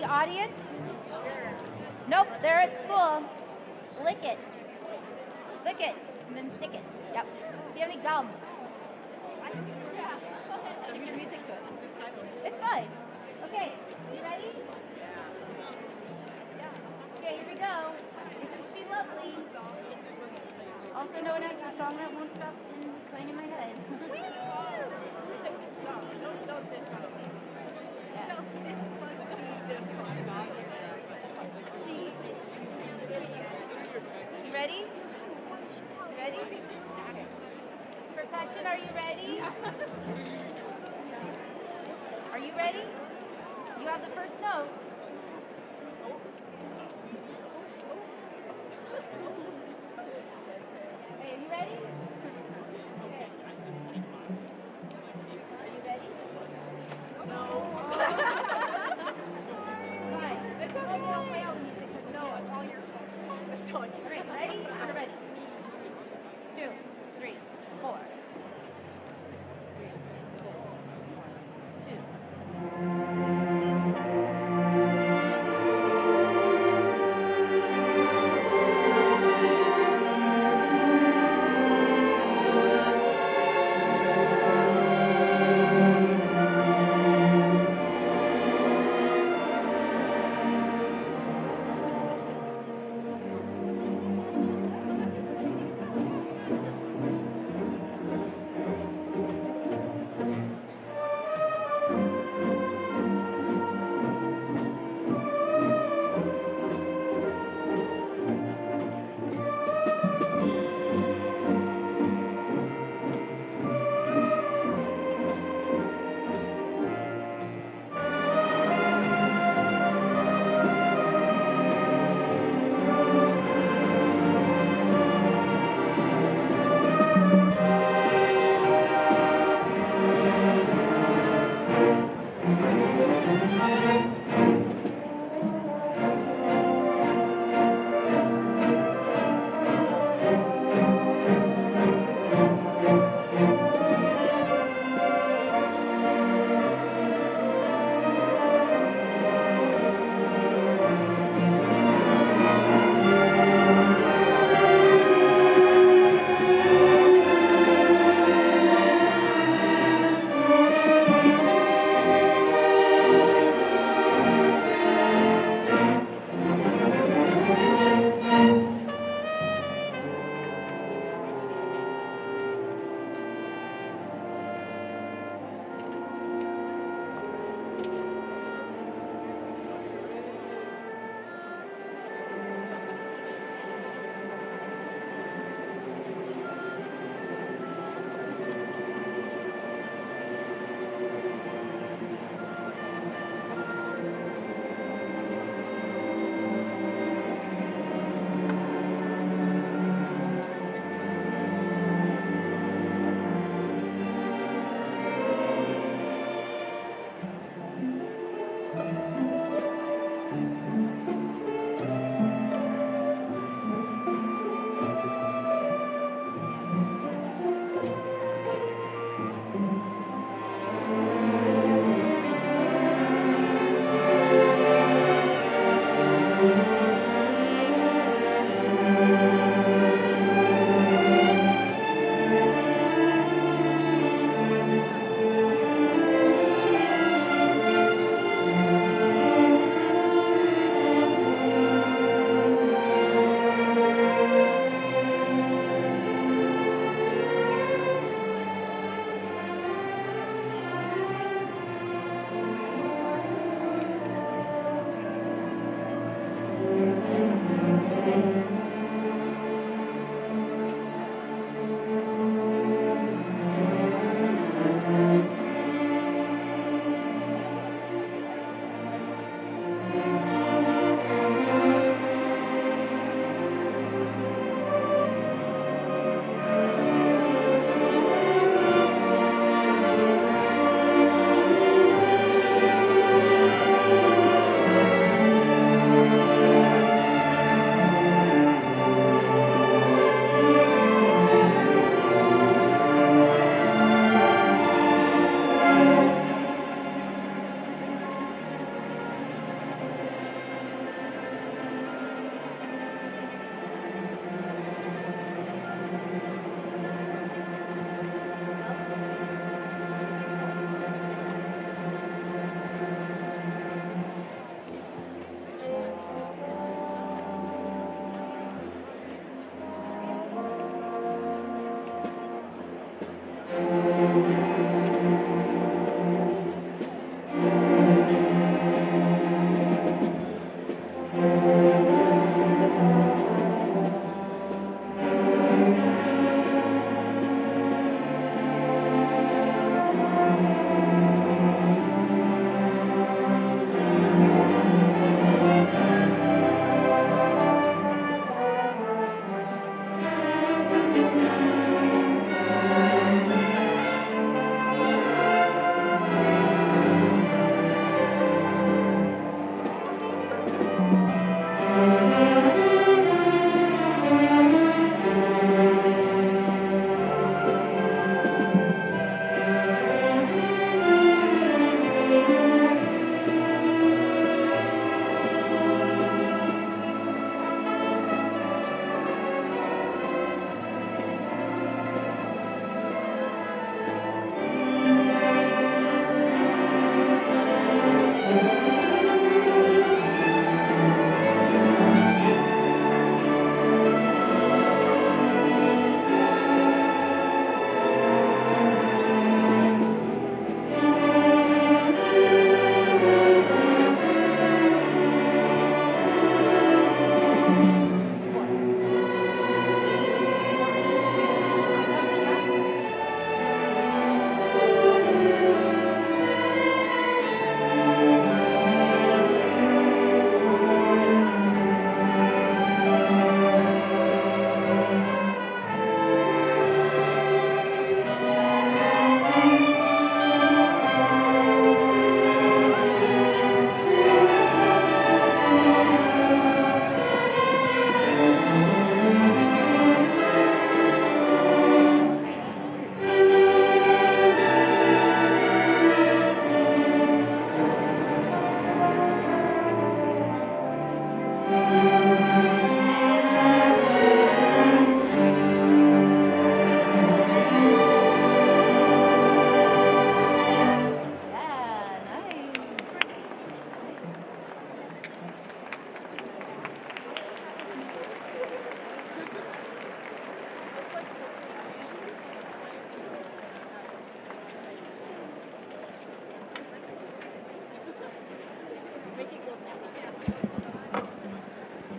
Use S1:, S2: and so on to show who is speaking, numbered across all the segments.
S1: audience? Nope, they're at school. Lick it. Lick it, and then stick it. Yep. If you have any gum. Stick your music to it. It's fine. Okay, you ready? Okay, here we go. Isn't she lovely? Also known as the song that won't stop playing in my head.
S2: It's a good song. Don't diss on Steve.
S1: Yes.
S2: Don't diss on Steve.
S1: You ready? You ready? Percussion, are you ready? Are you ready? You have the first note. Okay, are you ready? Okay. Are you ready?
S2: No.
S1: Fine.
S2: It's okay.
S1: Oh, don't play all the music.
S2: No, it's all your fault. It's all your
S1: Great, ready? You're ready. 2, 3, 4. 2.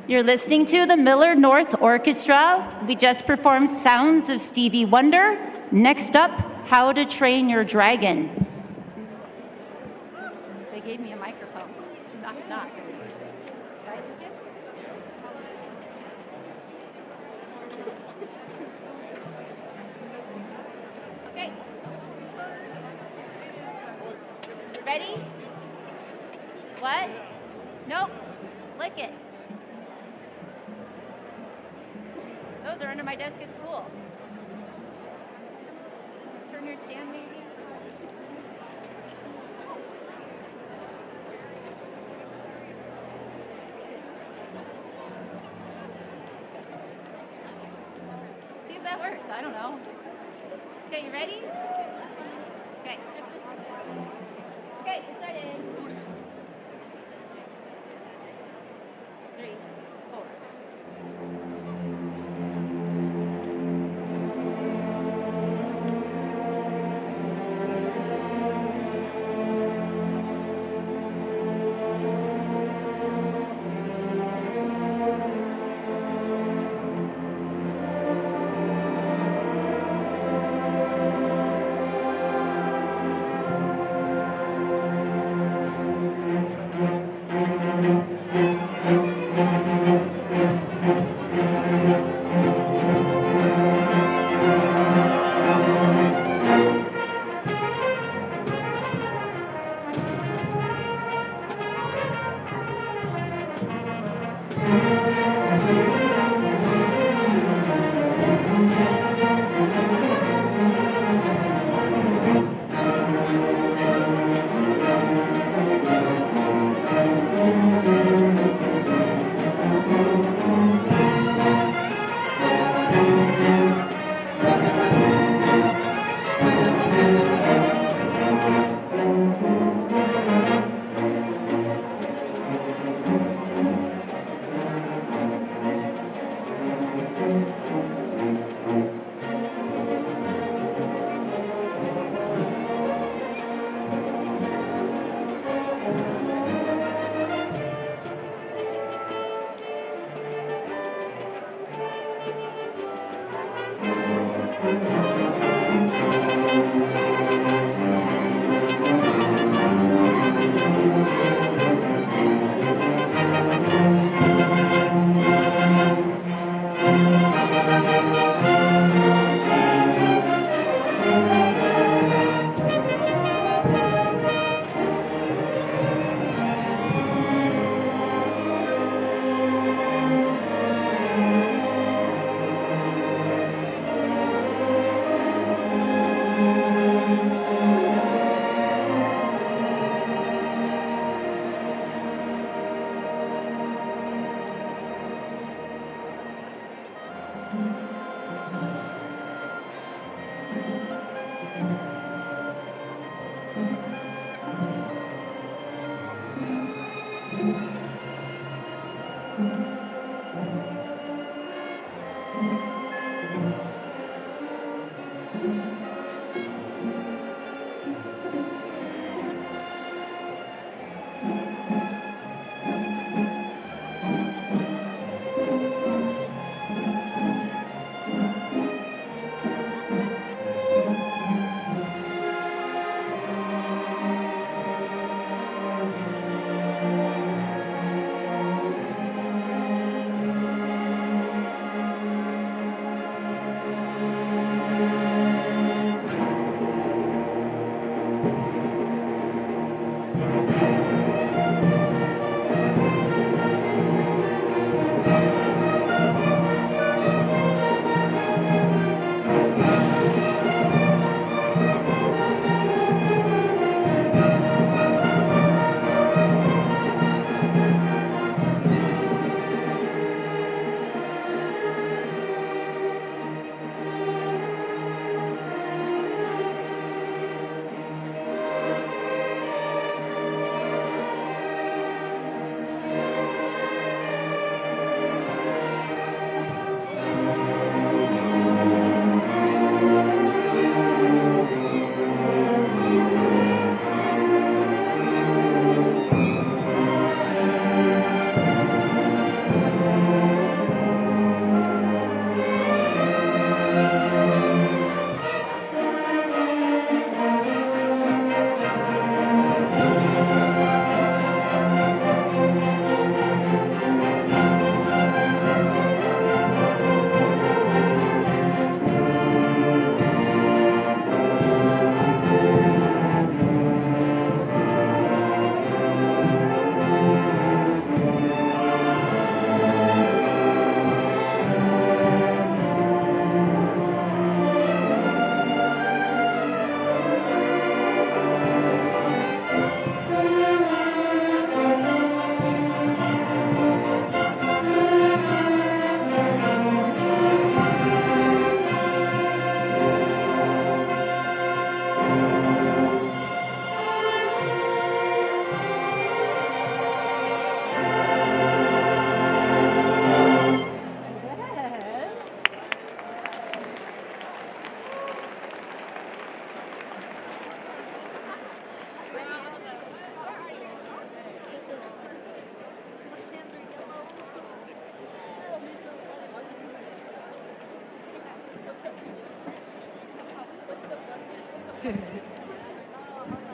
S1: You're listening to the Millard North Orchestra. We just performed Sounds of Stevie Wonder. Next up, How to Train Your Dragon. They gave me a microphone. Knock, knock. Okay. Ready? What? Nope. Lick it. Those are under my desk at school. Turn your stand, maybe. See if that works. I don't know. Okay, you ready? Okay. Okay, get started. 3, 4.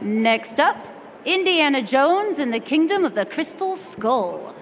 S1: Next up, Indiana Jones and the Kingdom of the Crystal Skull.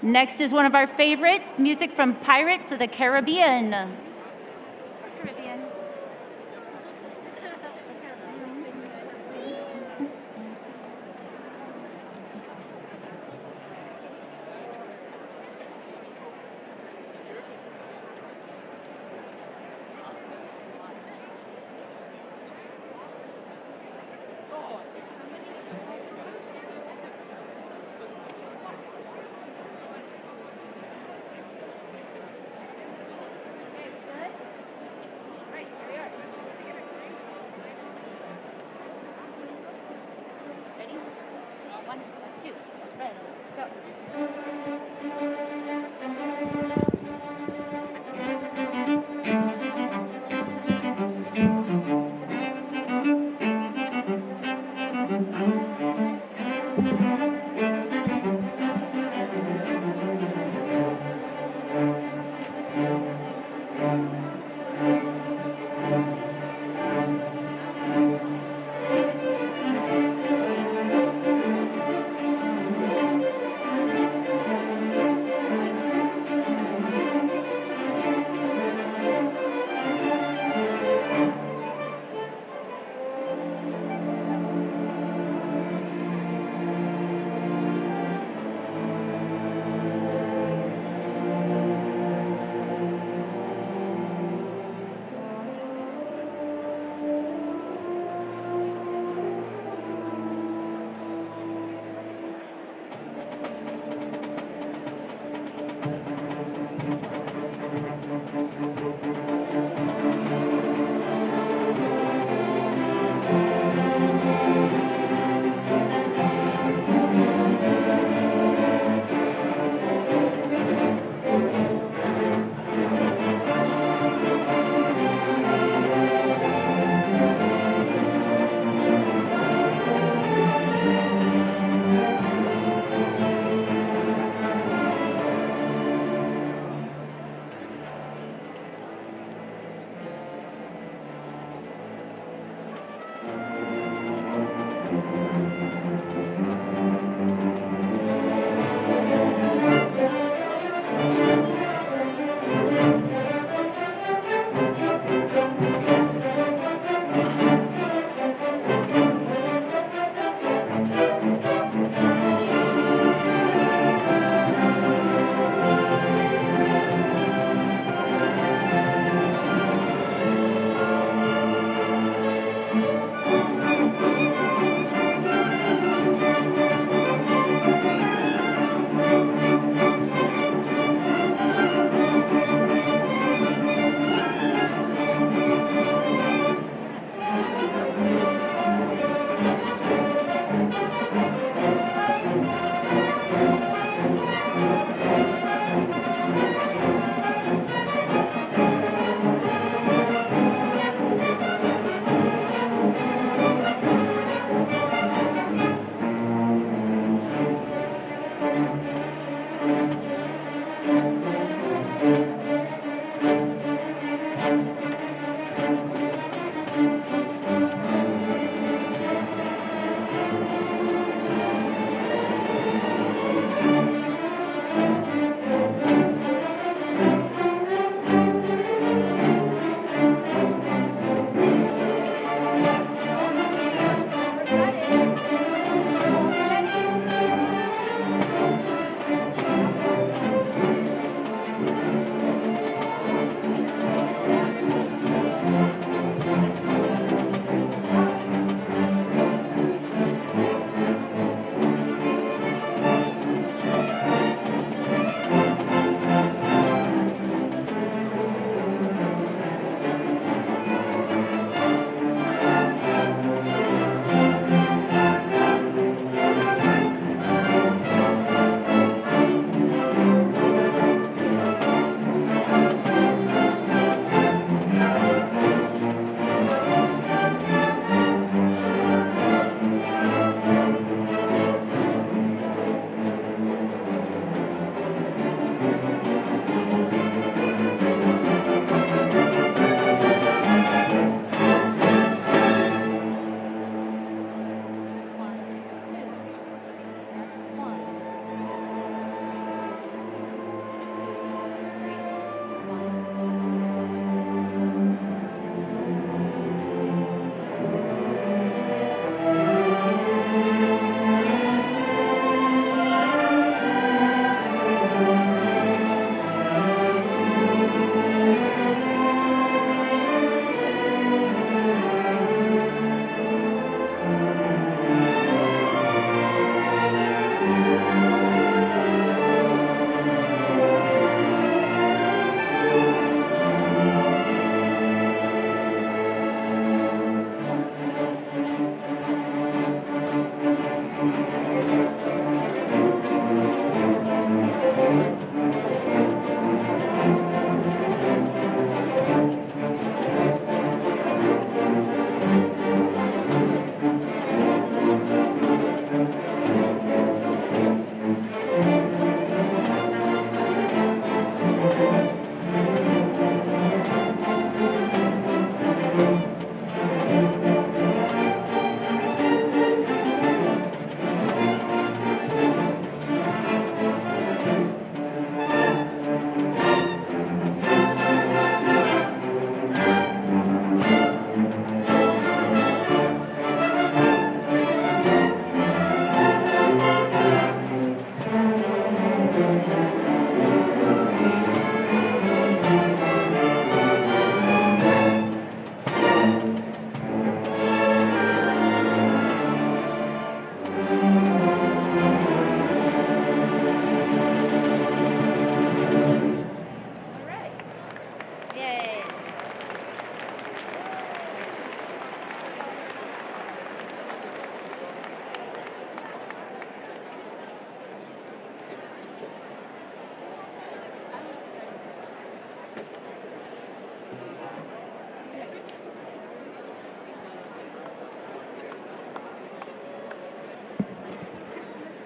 S1: Next is one of our favorites, music from Pirates of the Caribbean. Caribbean. Ready? 1, 2, ready, go.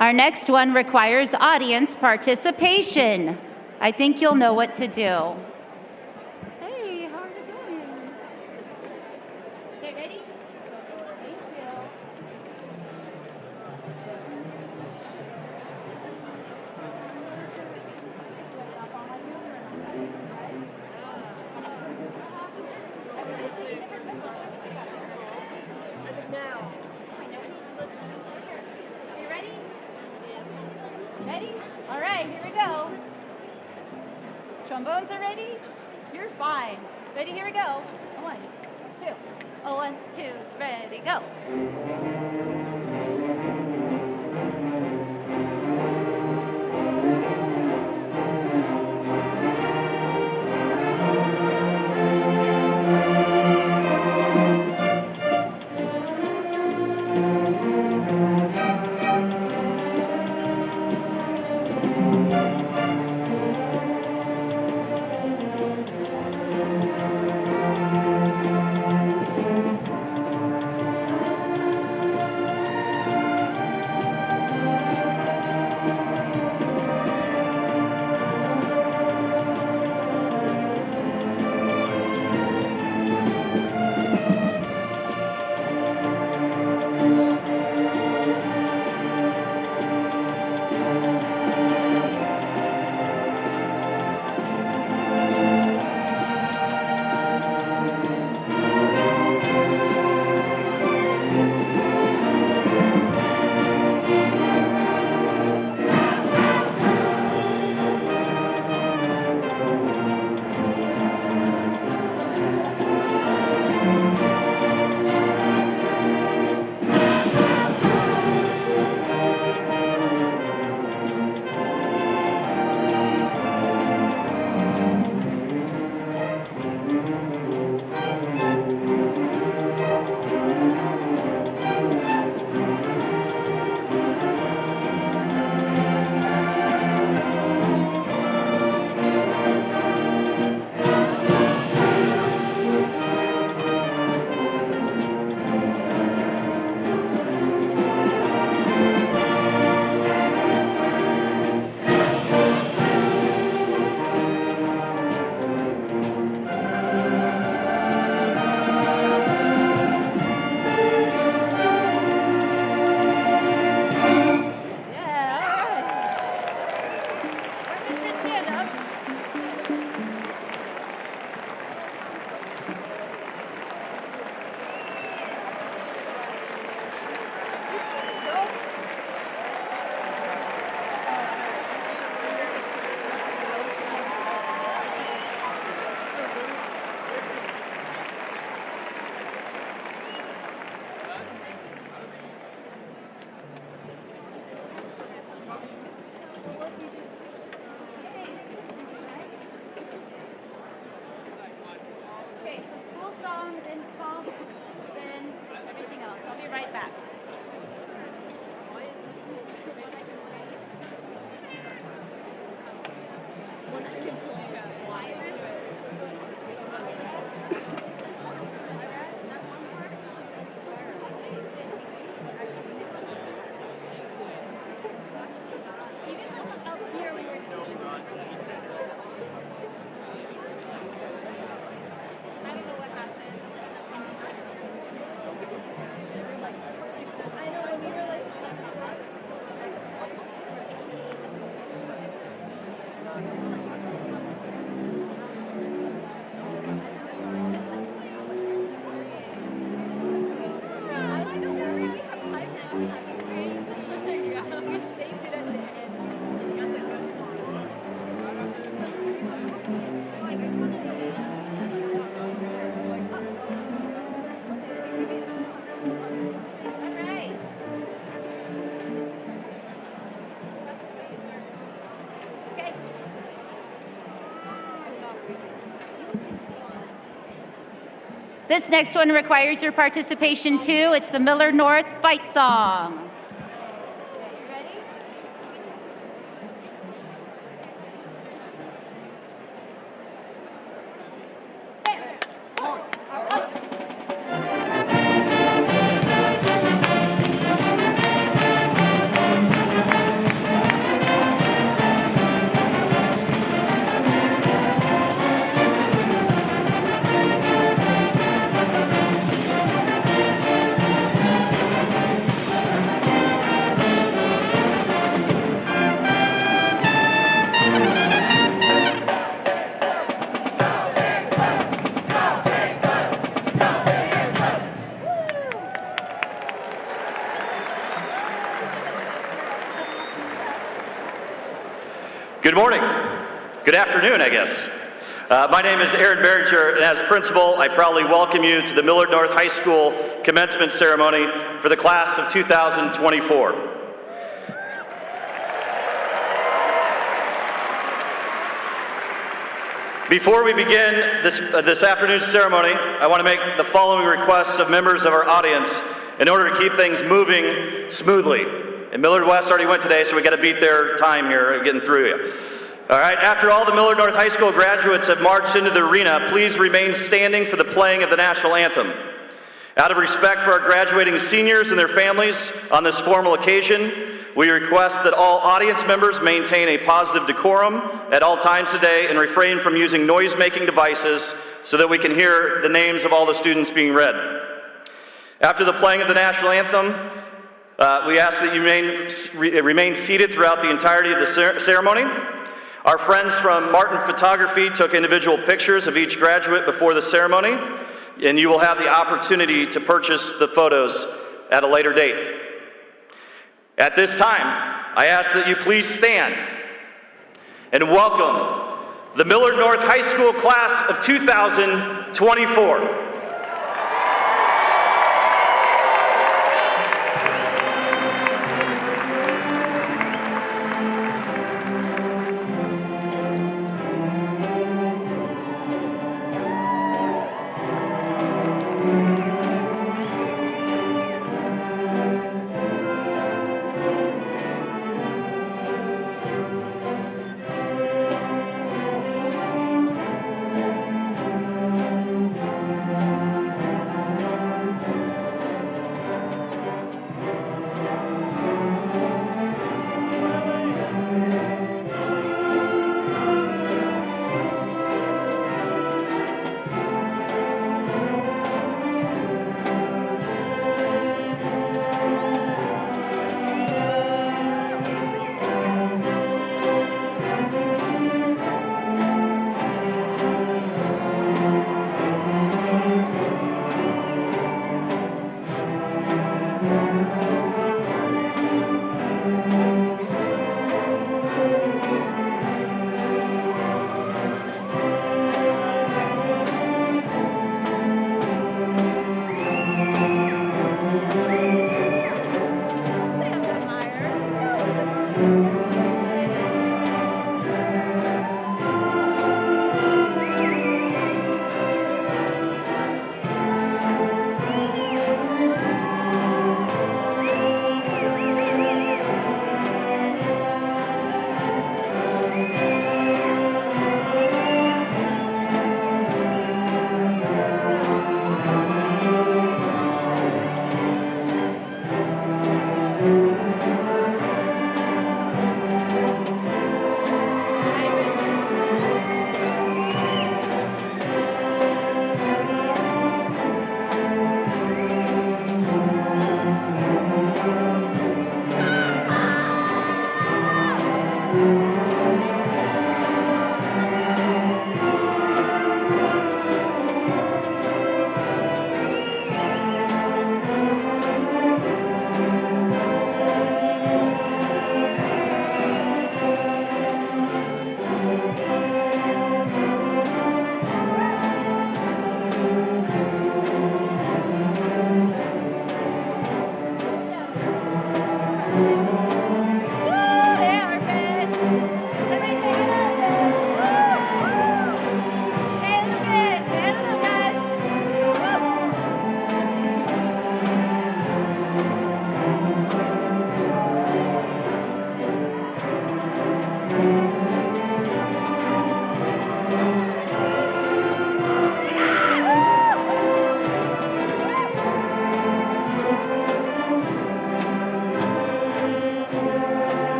S1: Our next one requires audience participation. I think you'll know what to do. Hey, how's it going? Okay, ready? Thank you.
S2: Now.
S1: You ready? Ready? All right, here we go. Trombones are ready? You're fine. Ready? Here we go. 1, 2. Oh, 1, 2. Ready, go. call, then everything else. I'll be right back. This next one requires your participation too. It's the Millard North Fight Song.
S3: Good morning. Good afternoon, I guess. My name is Aaron Behringer, and as principal, I proudly welcome you to the Millard North High School commencement ceremony for the class of 2024. Before we begin this afternoon's ceremony, I want to make the following requests of members of our audience in order to keep things moving smoothly. And Millard West already went today, so we got to beat their time here getting through you. All right, after all the Millard North High School graduates have marched into the arena, please remain standing for the playing of the national anthem. Out of respect for our graduating seniors and their families on this formal occasion, we request that all audience members maintain a positive decorum at all times today and refrain from using noise-making devices so that we can hear the names of all the students being read. After the playing of the national anthem, we ask that you remain seated throughout the entirety of the ceremony. Our friends from Martin Photography took individual pictures of each graduate before the ceremony, and you will have the opportunity to purchase the photos at a later date. At this time, I ask that you please stand and welcome the Millard North High School class of 2024.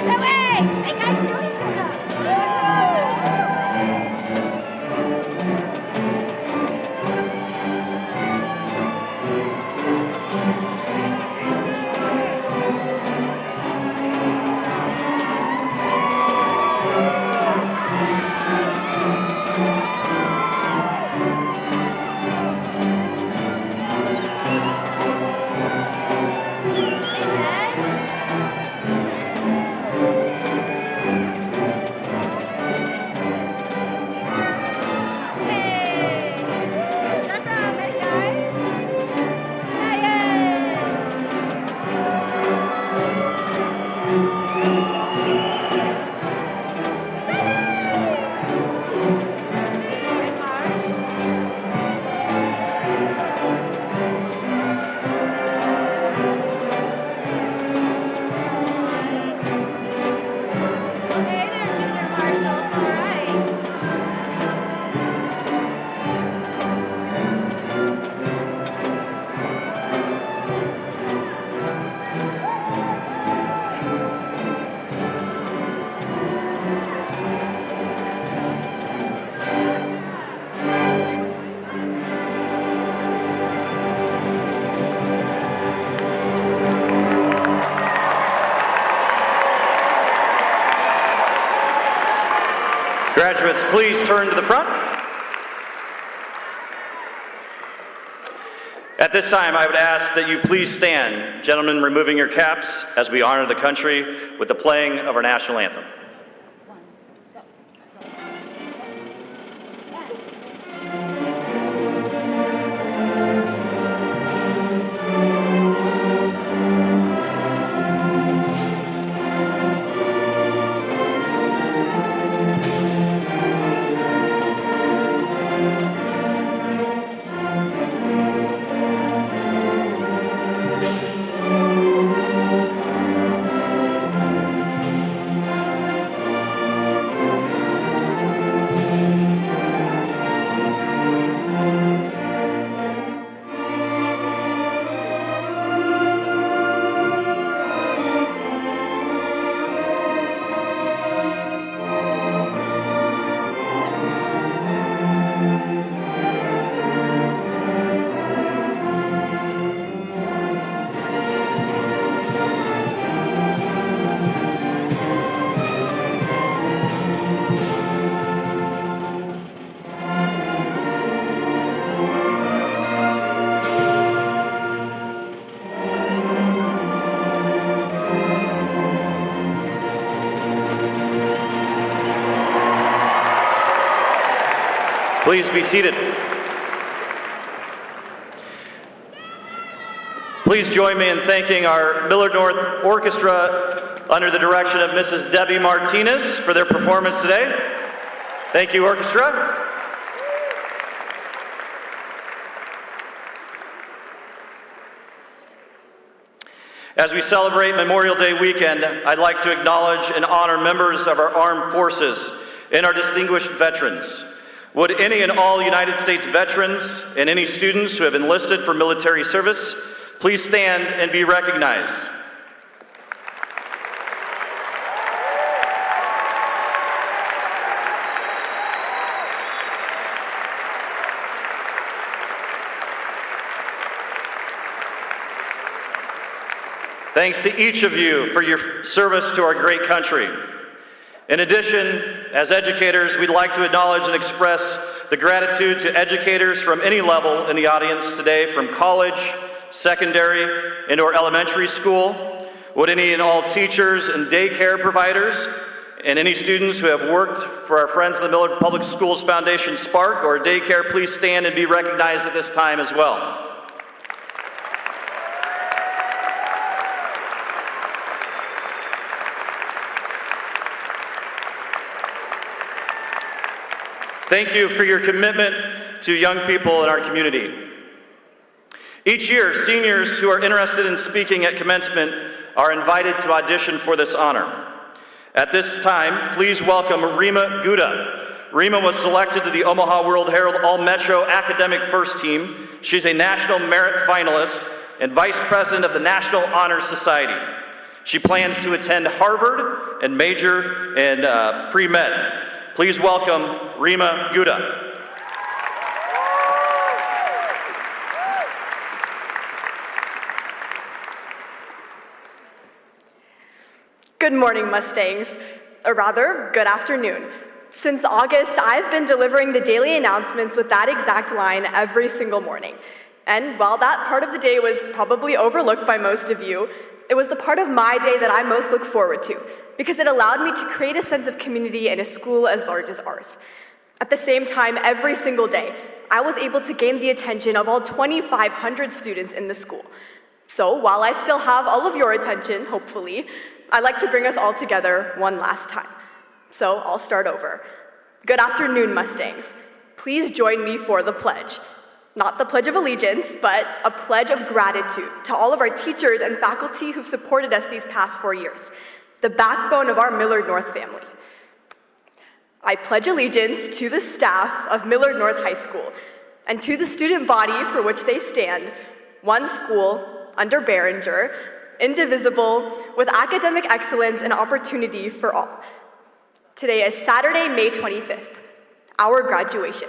S1: No way! Hey guys, show each other.
S3: Graduates, please turn to the front. At this time, I would ask that you please stand, gentlemen, removing your caps as we honor the country with the playing of our national anthem. Please be seated. Please join me in thanking our Millard North Orchestra under the direction of Mrs. Debbie Martinez for their performance today. Thank you, Orchestra. As we celebrate Memorial Day weekend, I'd like to acknowledge and honor members of our armed forces and our distinguished veterans. Would any and all United States veterans and any students who have enlisted for military service please stand and be recognized. Thanks to each of you for your service to our great country. In addition, as educators, we'd like to acknowledge and express the gratitude to educators from any level in the audience today, from college, secondary, and/or elementary school. Would any and all teachers and daycare providers, and any students who have worked for our friends of the Millard Public Schools Foundation Spark or daycare, please stand and be recognized at this time as well. Thank you for your commitment to young people in our community. Each year, seniors who are interested in speaking at commencement are invited to audition for this honor. At this time, please welcome Rima Gouda. Rima was selected to the Omaha World Herald All-Metro Academic First Team. She's a National Merit Finalist and Vice President of the National Honor Society. She plans to attend Harvard and major in pre-med. Please welcome Rima Gouda.
S4: Good morning, Mustangs, or rather, good afternoon. Since August, I've been delivering the daily announcements with that exact line every single morning. And while that part of the day was probably overlooked by most of you, it was the part of my day that I most look forward to, because it allowed me to create a sense of community in a school as large as ours. At the same time, every single day, I was able to gain the attention of all 2,500 students in the school. So while I still have all of your attention, hopefully, I'd like to bring us all together one last time. So I'll start over. Good afternoon, Mustangs. Please join me for the pledge. Not the Pledge of Allegiance, but a pledge of gratitude to all of our teachers and faculty who've supported us these past 4 years, the backbone of our Millard North family. I pledge allegiance to the staff of Millard North High School and to the student body for which they stand, one school, under Behringer, indivisible, with academic excellence and opportunity for all. Today is Saturday, May 25th, our graduation.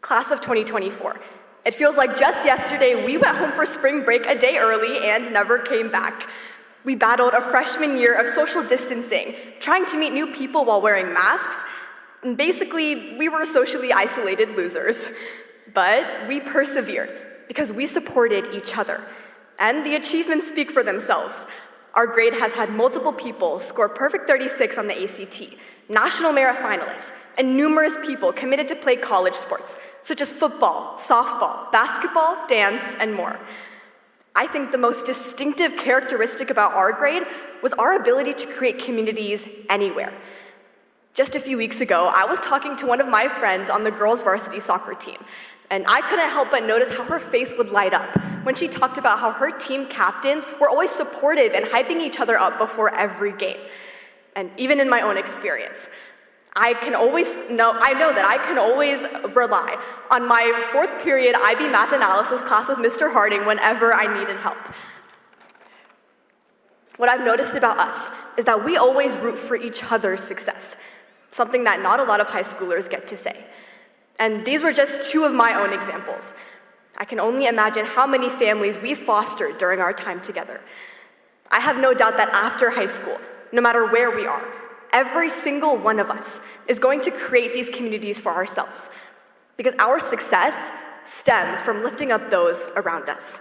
S4: Class of 2024. It feels like just yesterday we went home for spring break a day early and never came back. We battled a freshman year of social distancing, trying to meet new people while wearing masks, and basically, we were socially isolated losers. But we persevered because we supported each other. And the achievements speak for themselves. Our grade has had multiple people score perfect 36 on the ACT, national merit finalists, and numerous people committed to play college sports, such as football, softball, basketball, dance, and more. I think the most distinctive characteristic about our grade was our ability to create communities anywhere. Just a few weeks ago, I was talking to one of my friends on the girls' varsity soccer team, and I couldn't help but notice how her face would light up when she talked about how her team captains were always supportive and hyping each other up before every game. And even in my own experience, I know that I can always rely on my fourth period IB math analysis class with Mr. Harding whenever I needed help. What I've noticed about us is that we always root for each other's success, something that not a lot of high schoolers get to say. And these were just two of my own examples. I can only imagine how many families we fostered during our time together. I have no doubt that after high school, no matter where we are, every single one of us is going to create these communities for ourselves, because our success stems from lifting up those around us.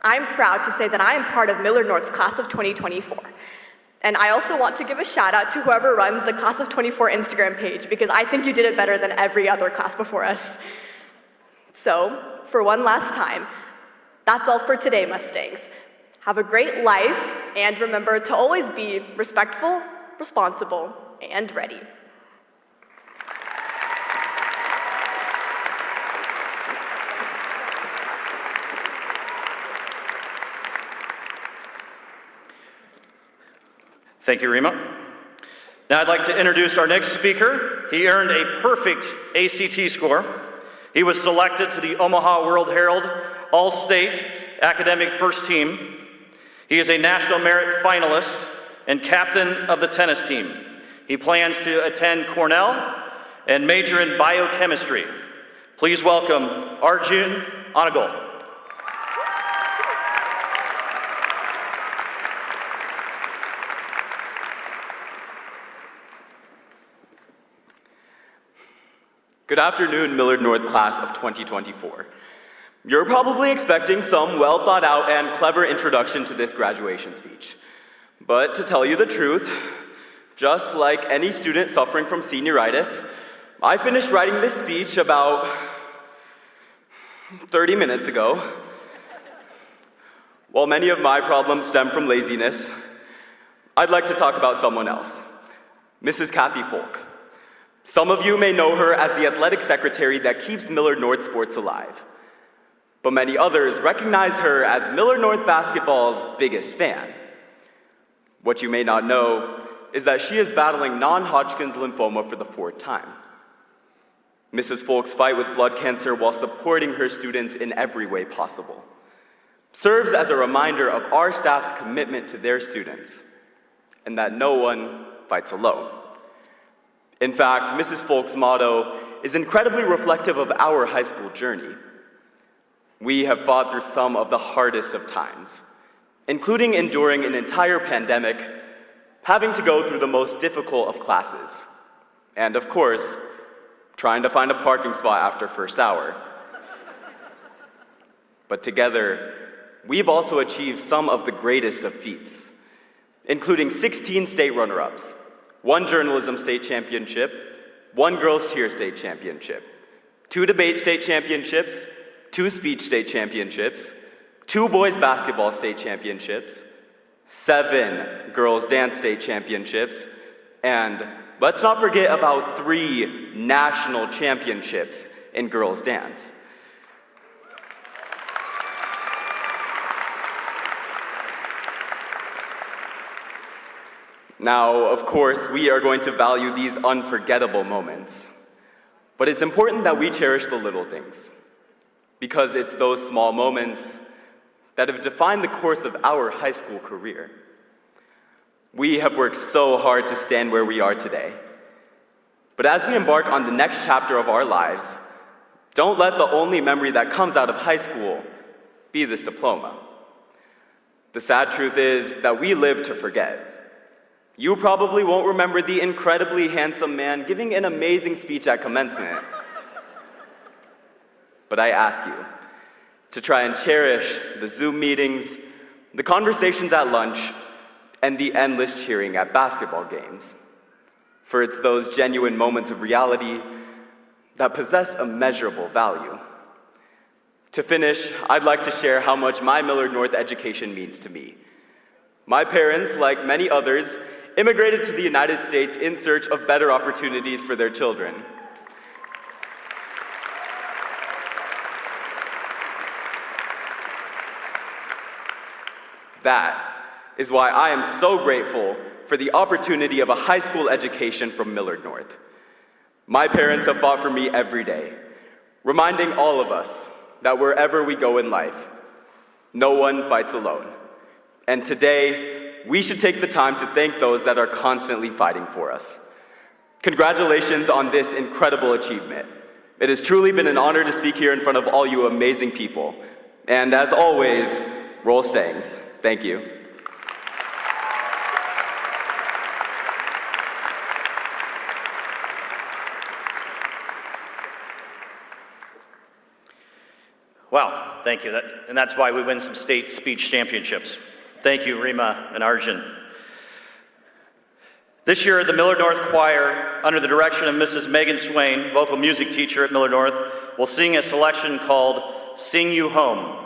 S4: I'm proud to say that I am part of Millard North's class of 2024. And I also want to give a shout out to whoever runs the Class of 24 Instagram page, because I think you did it better than every other class before us. So, for one last time, that's all for today, Mustangs. Have a great life, and remember to always be respectful, responsible, and ready.
S3: Thank you, Rima. Now I'd like to introduce our next speaker. He earned a perfect ACT score. He was selected to the Omaha World Herald All-State Academic First Team. He is a National Merit finalist and captain of the tennis team. He plans to attend Cornell and major in biochemistry. Please welcome Arjun Anagal.
S5: Good afternoon, Millard North class of 2024. You're probably expecting some well thought out and clever introduction to this graduation speech. But to tell you the truth, just like any student suffering from senioritis, I finished writing this speech about 30 minutes ago. While many of my problems stem from laziness, I'd like to talk about someone else, Mrs. Kathy Folk. Some of you may know her as the athletic secretary that keeps Millard North sports alive. But many others recognize her as Millard North basketball's biggest fan. What you may not know is that she is battling non-Hodgkin's lymphoma for the 4th time. Mrs. Folk's fight with blood cancer while supporting her students in every way possible. serves as a reminder of our staff's commitment to their students, and that no one fights alone. In fact, Mrs. Folk's motto is incredibly reflective of our high school journey. We have fought through some of the hardest of times, including enduring an entire pandemic, having to go through the most difficult of classes, and of course, trying to find a parking spot after first hour. But together, we've also achieved some of the greatest of feats, including 16 state runner-ups, 1 journalism state championship, 1 girls tier state championship, 2 debate state championships, 2 speech state championships, 2 boys basketball state championships, 7 girls dance state championships, and let's not forget about 3 national championships in girls dance. Now, of course, we are going to value these unforgettable moments, but it's important that we cherish the little things, because it's those small moments that have defined the course of our high school career. We have worked so hard to stand where we are today, but as we embark on the next chapter of our lives, don't let the only memory that comes out of high school be this diploma. The sad truth is that we live to forget. You probably won't remember the incredibly handsome man giving an amazing speech at commencement. But I ask you to try and cherish the Zoom meetings, the conversations at lunch, and the endless cheering at basketball games. For it's those genuine moments of reality that possess immeasurable value. To finish, I'd like to share how much my Millard North education means to me. My parents, like many others, immigrated to the United States in search of better opportunities for their children. That is why I am so grateful for the opportunity of a high school education from Millard North. My parents have fought for me every day, reminding all of us that wherever we go in life, no one fights alone. And today, we should take the time to thank those that are constantly fighting for us. Congratulations on this incredible achievement. It has truly been an honor to speak here in front of all you amazing people. And as always, roll Stangs. Thank you.
S3: Wow, thank you. And that's why we win some state speech championships. Thank you, Rima and Arjun. This year, the Millard North Choir, under the direction of Mrs. Megan Swain, vocal music teacher at Millard North, will sing a selection called Sing You Home.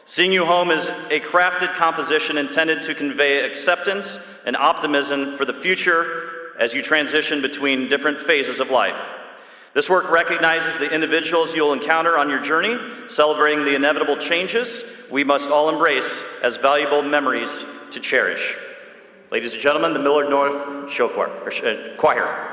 S3: Sing You Home is a crafted composition intended to convey acceptance and optimism for the future as you transition between different phases of life. This work recognizes the individuals you'll encounter on your journey, celebrating the inevitable changes we must all embrace as valuable memories to cherish. Ladies and gentlemen, the Millard North Choir.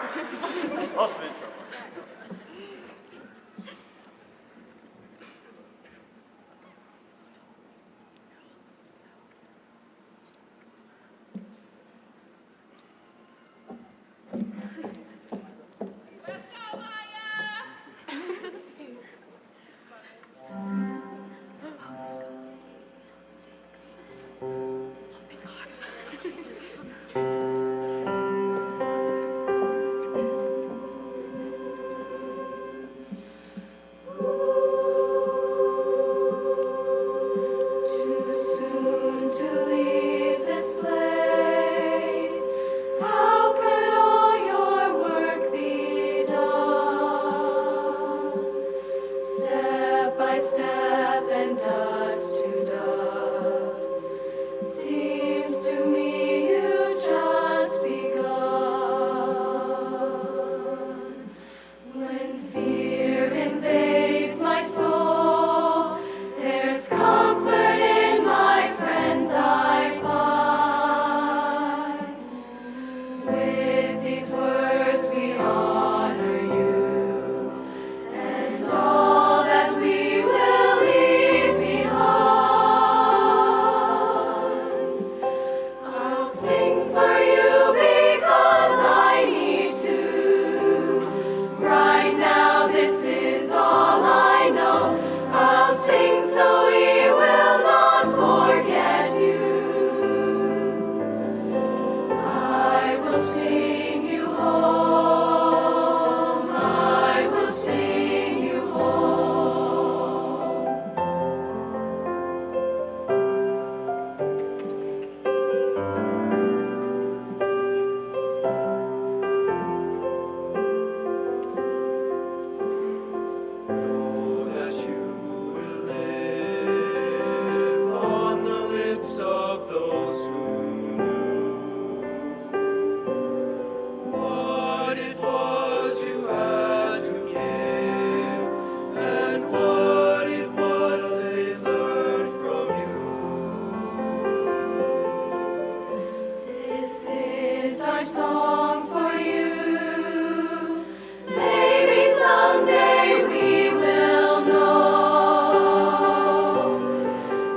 S6: song for you. Maybe someday we will know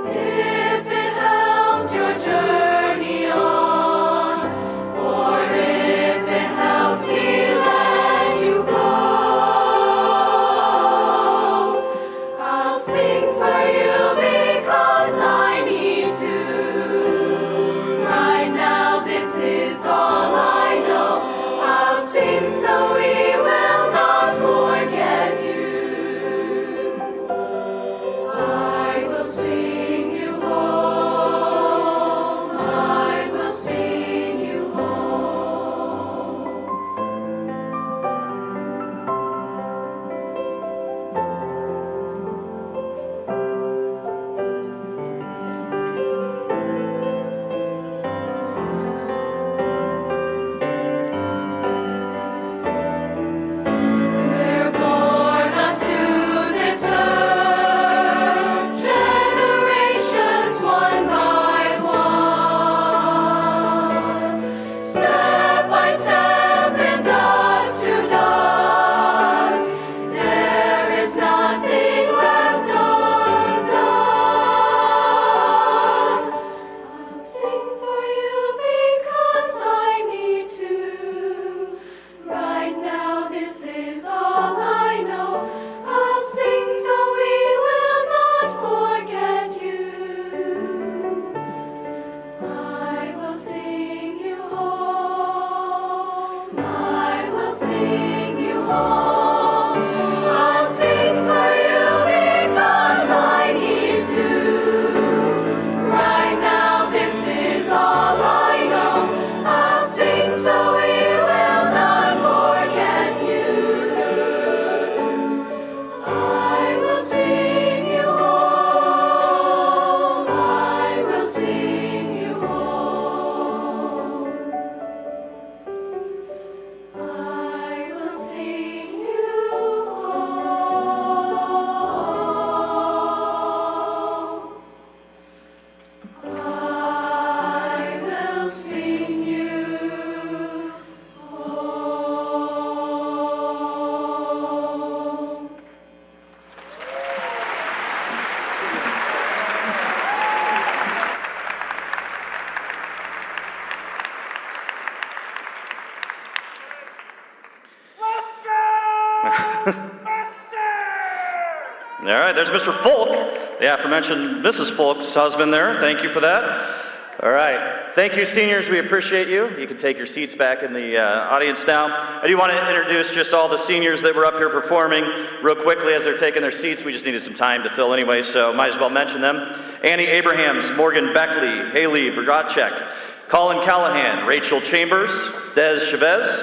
S6: if it helped your journey on, or if it helped me let you go. I'll sing for you because I need to. Right now, this is all I know. I'll sing so we will not forget you. I will sing you home. I will sing you home. We're born unto this earth, generations one by one, step by step and dust to dust. There is nothing left undone. I'll sing for you because I need to. Right now, this is all I know. I'll sing so we will not forget you. I will sing you home. I will sing you home. I'll sing for you because I need to. Right now, this is all I know. I'll sing so we will not forget you. I will sing you home. I will sing you home. I will sing you home. I will sing you home.
S3: All right, there's Mr. Folk, the aforementioned Mrs. Folk's husband there. Thank you for that. All right, thank you, seniors. We appreciate you. You can take your seats back in the audience now. I do want to introduce just all the seniors that were up here performing real quickly as they're taking their seats. We just needed some time to fill anyway, so might as well mention them. Annie Abrahams, Morgan Beckley, Haley Brodchek, Colin Callahan, Rachel Chambers, Des Chavez,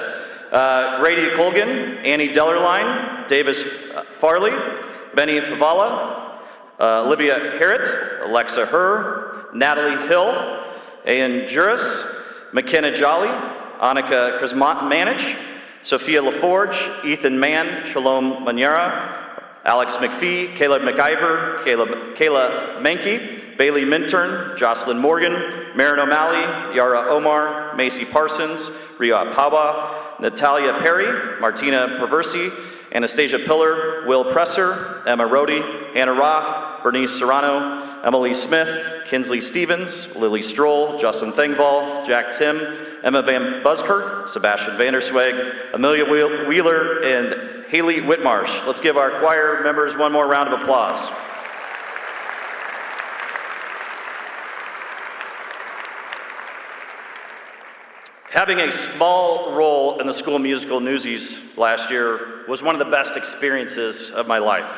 S3: Grady Colgan, Annie Dellerline, Davis Farley, Benny Favala, Olivia Harrett, Alexa Herr, Natalie Hill, Ian Juris, McKenna Jolly, Annika Krismanich, Sophia LaForge, Ethan Mann, Shalom Manyara, Alex McPhee, Caleb McIver, Kayla Menke, Bailey Minturn, Jocelyn Morgan, Marin O'Malley, Yara Omar, Macy Parsons, Riyad Paba, Natalia Perry, Martina Perversi, Anastasia Pillar, Will Presser, Emma Rohde, Hannah Roth, Bernice Serrano, Emily Smith, Kinsley Stevens, Lily Stroll, Justin Thengval, Jack Tim, Emma Van Buskirk, Sebastian Vandersweg, Amelia Wheeler, and Haley Whitmarsh. Let's give our choir members one more round of applause. Having a small role in the school musical Newsies last year was one of the best experiences of my life.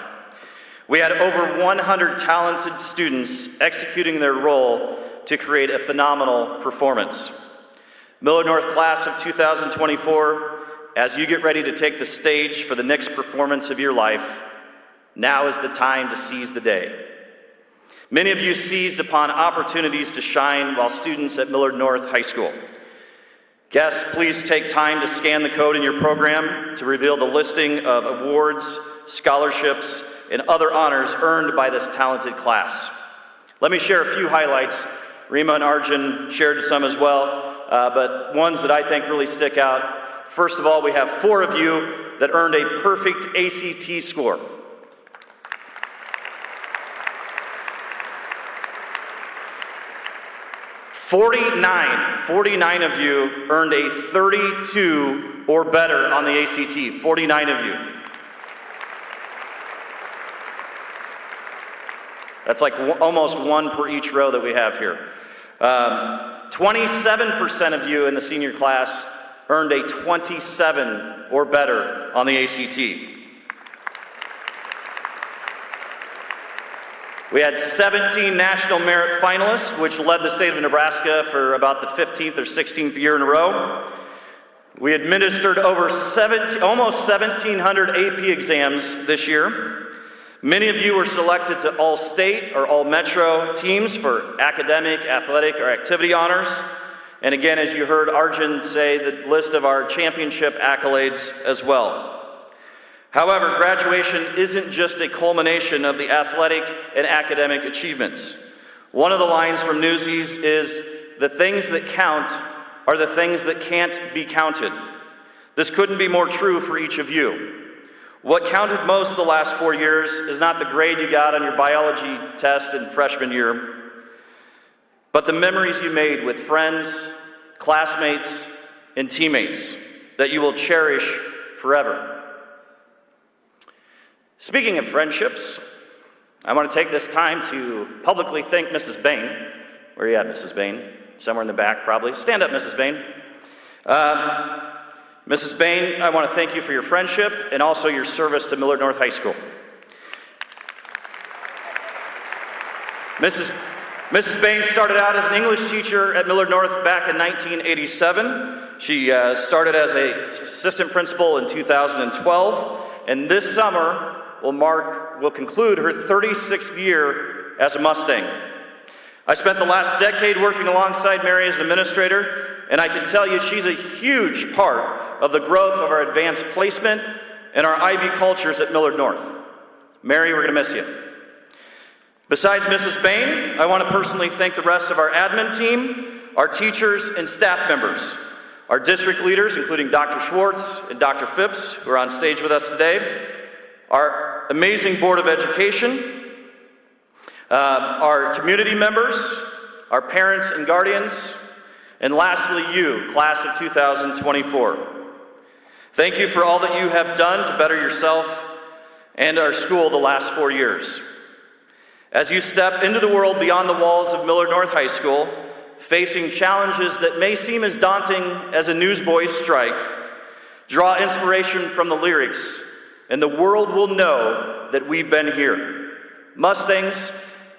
S3: We had over 100 talented students executing their role to create a phenomenal performance. Millard North class of 2024, as you get ready to take the stage for the next performance of your life, now is the time to seize the day. Many of you seized upon opportunities to shine while students at Millard North High School. Guests, please take time to scan the code in your program to reveal the listing of awards, scholarships, and other honors earned by this talented class. Let me share a few highlights. Rima and Arjun shared some as well. but ones that I think really stick out. First of all, we have 4 of you that earned a perfect ACT score. Forty-nine of you earned a 32 or better on the ACT. 49 of you. That's like almost 1 per each row that we have here. 27% of you in the senior class earned a 27 or better on the ACT. We had 17 National Merit finalists, which led the state of Nebraska for about the 15th or 16th year in a row. We administered over almost 1,700 AP exams this year. Many of you were selected to all-state or all-metro teams for academic, athletic, or activity honors. And again, as you heard Arjun say, the list of our championship accolades as well. However, graduation isn't just a culmination of the athletic and academic achievements. One of the lines from Newsies is, "The things that count are the things that can't be counted." This couldn't be more true for each of you. What counted most the last 4 years is not the grade you got on your biology test in freshman year, but the memories you made with friends, classmates, and teammates that you will cherish forever. Speaking of friendships, I want to take this time to publicly thank Mrs. Bain. Where are you at, Mrs. Bain? Somewhere in the back, probably. Stand up, Mrs. Bain. Mrs. Bain, I want to thank you for your friendship and also your service to Millard North High School. Mrs. Bain started out as an English teacher at Millard North back in 1987. She started as an assistant principal in 2012, and this summer will conclude her 36th year as a Mustang. I spent the last decade working alongside Mary as an administrator, and I can tell you she's a huge part of the growth of our advanced placement and our IB cultures at Millard North. Mary, we're going to miss you. Besides Mrs. Bain, I want to personally thank the rest of our admin team, our teachers and staff members, our district leaders, including Dr. Schwartz and Dr. Phipps, who are on stage with us today, our amazing Board of Education, our community members, our parents and guardians, and lastly you, class of 2024. Thank you for all that you have done to better yourself and our school the last 4 years. As you step into the world beyond the walls of Millard North High School, facing challenges that may seem as daunting as a newsboys' strike, draw inspiration from the lyrics, and the world will know that we've been here. Mustangs,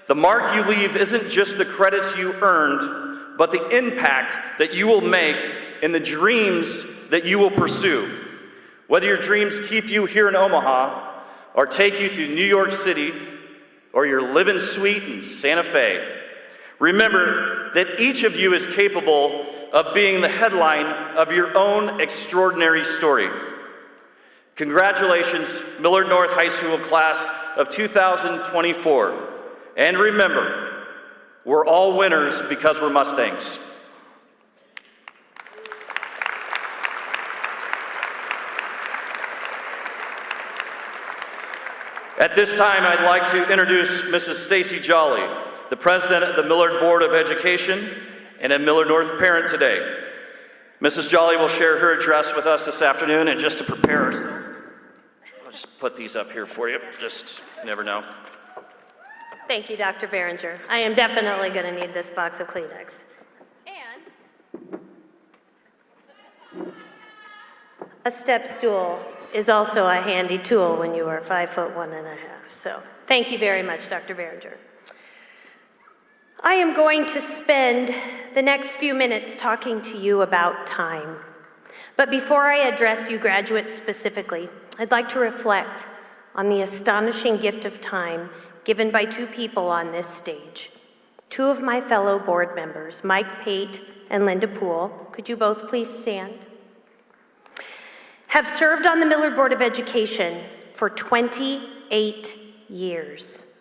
S3: the mark you leave isn't just the credits you earned, but the impact that you will make in the dreams that you will pursue. Whether your dreams keep you here in Omaha, or take you to New York City, or you're living sweet in Santa Fe, remember that each of you is capable of being the headline of your own extraordinary story. Congratulations, Millard North High School class of 2024. And remember, we're all winners because we're Mustangs. At this time, I'd like to introduce Mrs. Stacy Jolly, the president of the Millard Board of Education and a Millard North parent today. Mrs. Jolly will share her address with us this afternoon, and just to prepare ourselves, I'll just put these up here for you, just you never know.
S7: Thank you, Dr. Behringer. I am definitely going to need this box of Kleenex. And a step stool is also a handy tool when you are 5'1½". So thank you very much, Dr. Behringer. I am going to spend the next few minutes talking to you about time. But before I address you graduates specifically, I'd like to reflect on the astonishing gift of time given by two people on this stage. Two of my fellow board members, Mike Pate and Linda Poole, could you both please stand? Have served on the Millard Board of Education for 28 years.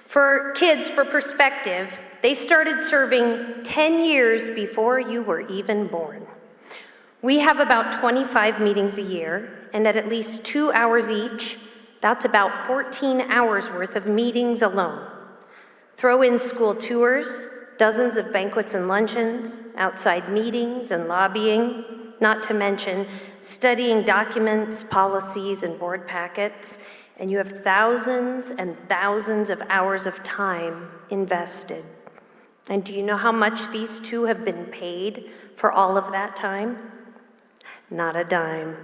S7: For kids, for perspective, They started serving 10 years before you were even born. We have about 25 meetings a year, and at least 2 hours each, that's about 14 hours worth of meetings alone. Throw in school tours, dozens of banquets and luncheons, outside meetings and lobbying, not to mention studying documents, policies, and board packets, and you have thousands and thousands of hours of time invested. And do you know how much these two have been paid for all of that time? Not a dime.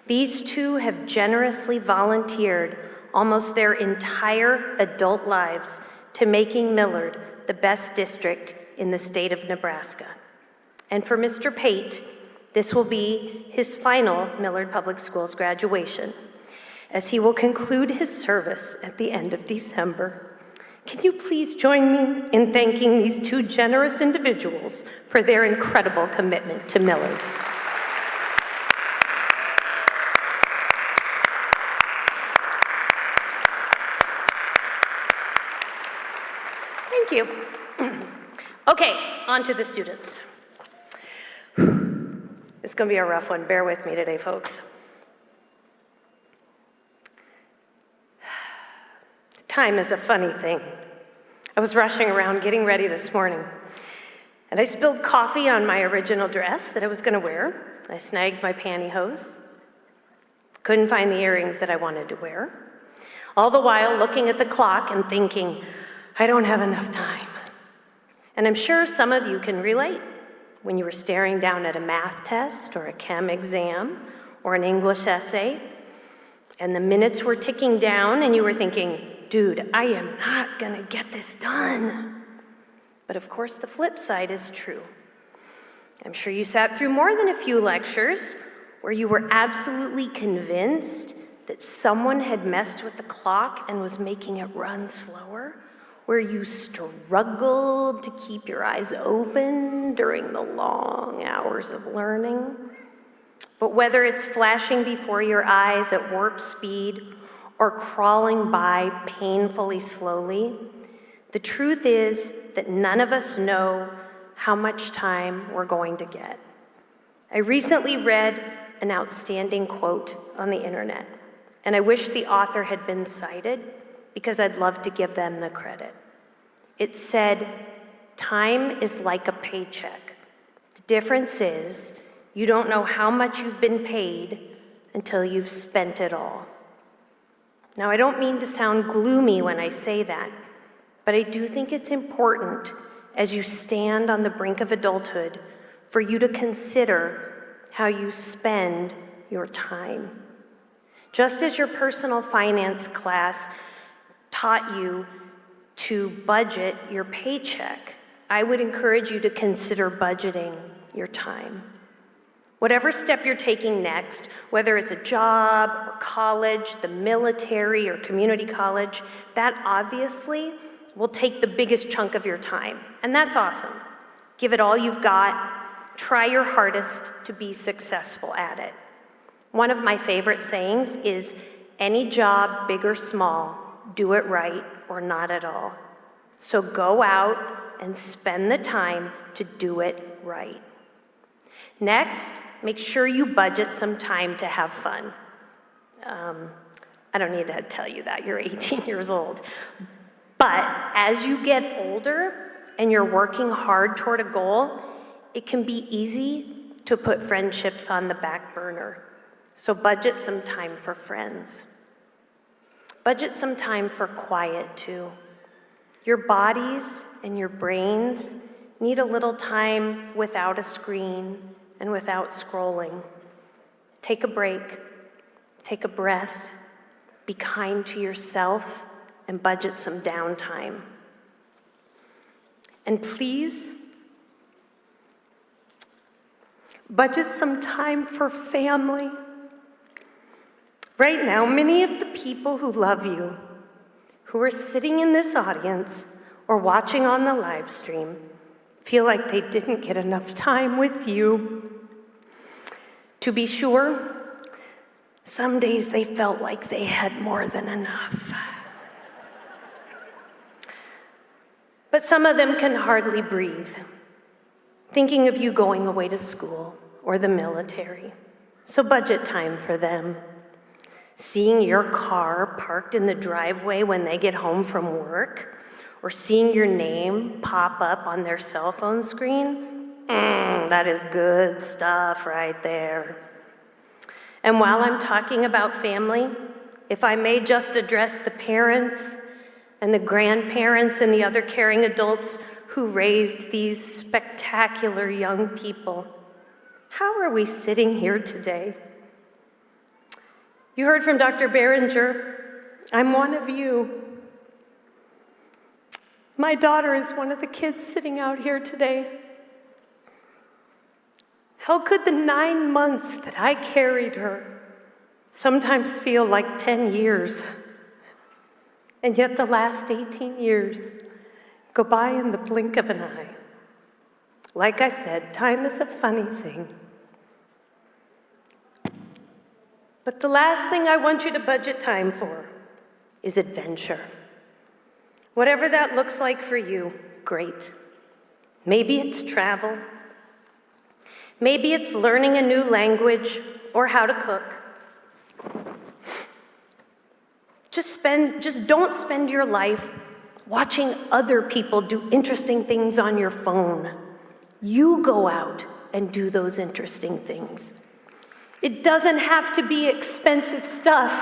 S7: These two have generously volunteered almost their entire adult lives to making Millard the best district in the state of Nebraska. And for Mr. Pate, this will be his final Millard Public Schools graduation, as he will conclude his service at the end of December. Can you please join me in thanking these two generous individuals for their incredible commitment to Millard? Thank you. Okay, on to the students. It's going to be a rough one. Bear with me today, folks. Time is a funny thing. I was rushing around getting ready this morning, and I spilled coffee on my original dress that I was going to wear. I snagged my pantyhose. Couldn't find the earrings that I wanted to wear. All the while looking at the clock and thinking, I don't have enough time. And I'm sure some of you can relate when you were staring down at a math test or a chem exam or an English essay, and the minutes were ticking down and you were thinking, dude, I am not gonna get this done. But of course, the flip side is true. I'm sure you sat through more than a few lectures where you were absolutely convinced that someone had messed with the clock and was making it run slower, where you struggled to keep your eyes open during the long hours of learning. But whether it's flashing before your eyes at warp speed or crawling by painfully slowly, the truth is that none of us know how much time we're going to get. I recently read an outstanding quote on the internet, and I wish the author had been cited because I'd love to give them the credit. It said, time is like a paycheck. The difference is you don't know how much you've been paid until you've spent it all. Now, I don't mean to sound gloomy when I say that, but I do think it's important as you stand on the brink of adulthood for you to consider how you spend your time. Just as your personal finance class taught you to budget your paycheck, I would encourage you to consider budgeting your time. Whatever step you're taking next, whether it's a job or college, the military or community college, that obviously will take the biggest chunk of your time. And that's awesome. Give it all you've got. Try your hardest to be successful at it. One of my favorite sayings is, any job, big or small, do it right or not at all. So go out and spend the time to do it right. Next, make sure you budget some time to have fun. I don't need to tell you that, you're 18 years old. But as you get older and you're working hard toward a goal, it can be easy to put friendships on the back burner. So budget some time for friends. Budget some time for quiet too. Your bodies and your brains need a little time without a screen and without scrolling. Take a break, take a breath, be kind to yourself, and budget some downtime. And please, budget some time for family. Right now, many of the people who love you, who are sitting in this audience or watching on the live stream, feel like they didn't get enough time with you. To be sure, some days they felt like they had more than enough. But some of them can hardly breathe, thinking of you going away to school or the military. So budget time for them. Seeing your car parked in the driveway when they get home from work, or seeing your name pop up on their cell phone screen, that is good stuff right there. And while I'm talking about family, if I may just address the parents and the grandparents and the other caring adults who raised these spectacular young people, how are we sitting here today? You heard from Dr. Behringer. I'm one of you. My daughter is one of the kids sitting out here today. How could the 9 months that I carried her sometimes feel like 10 years? And yet the last 18 years go by in the blink of an eye. Like I said, time is a funny thing. But the last thing I want you to budget time for is adventure. Whatever that looks like for you, great. Maybe it's travel. Maybe it's learning a new language or how to cook. Just don't spend your life watching other people do interesting things on your phone. You go out and do those interesting things. It doesn't have to be expensive stuff.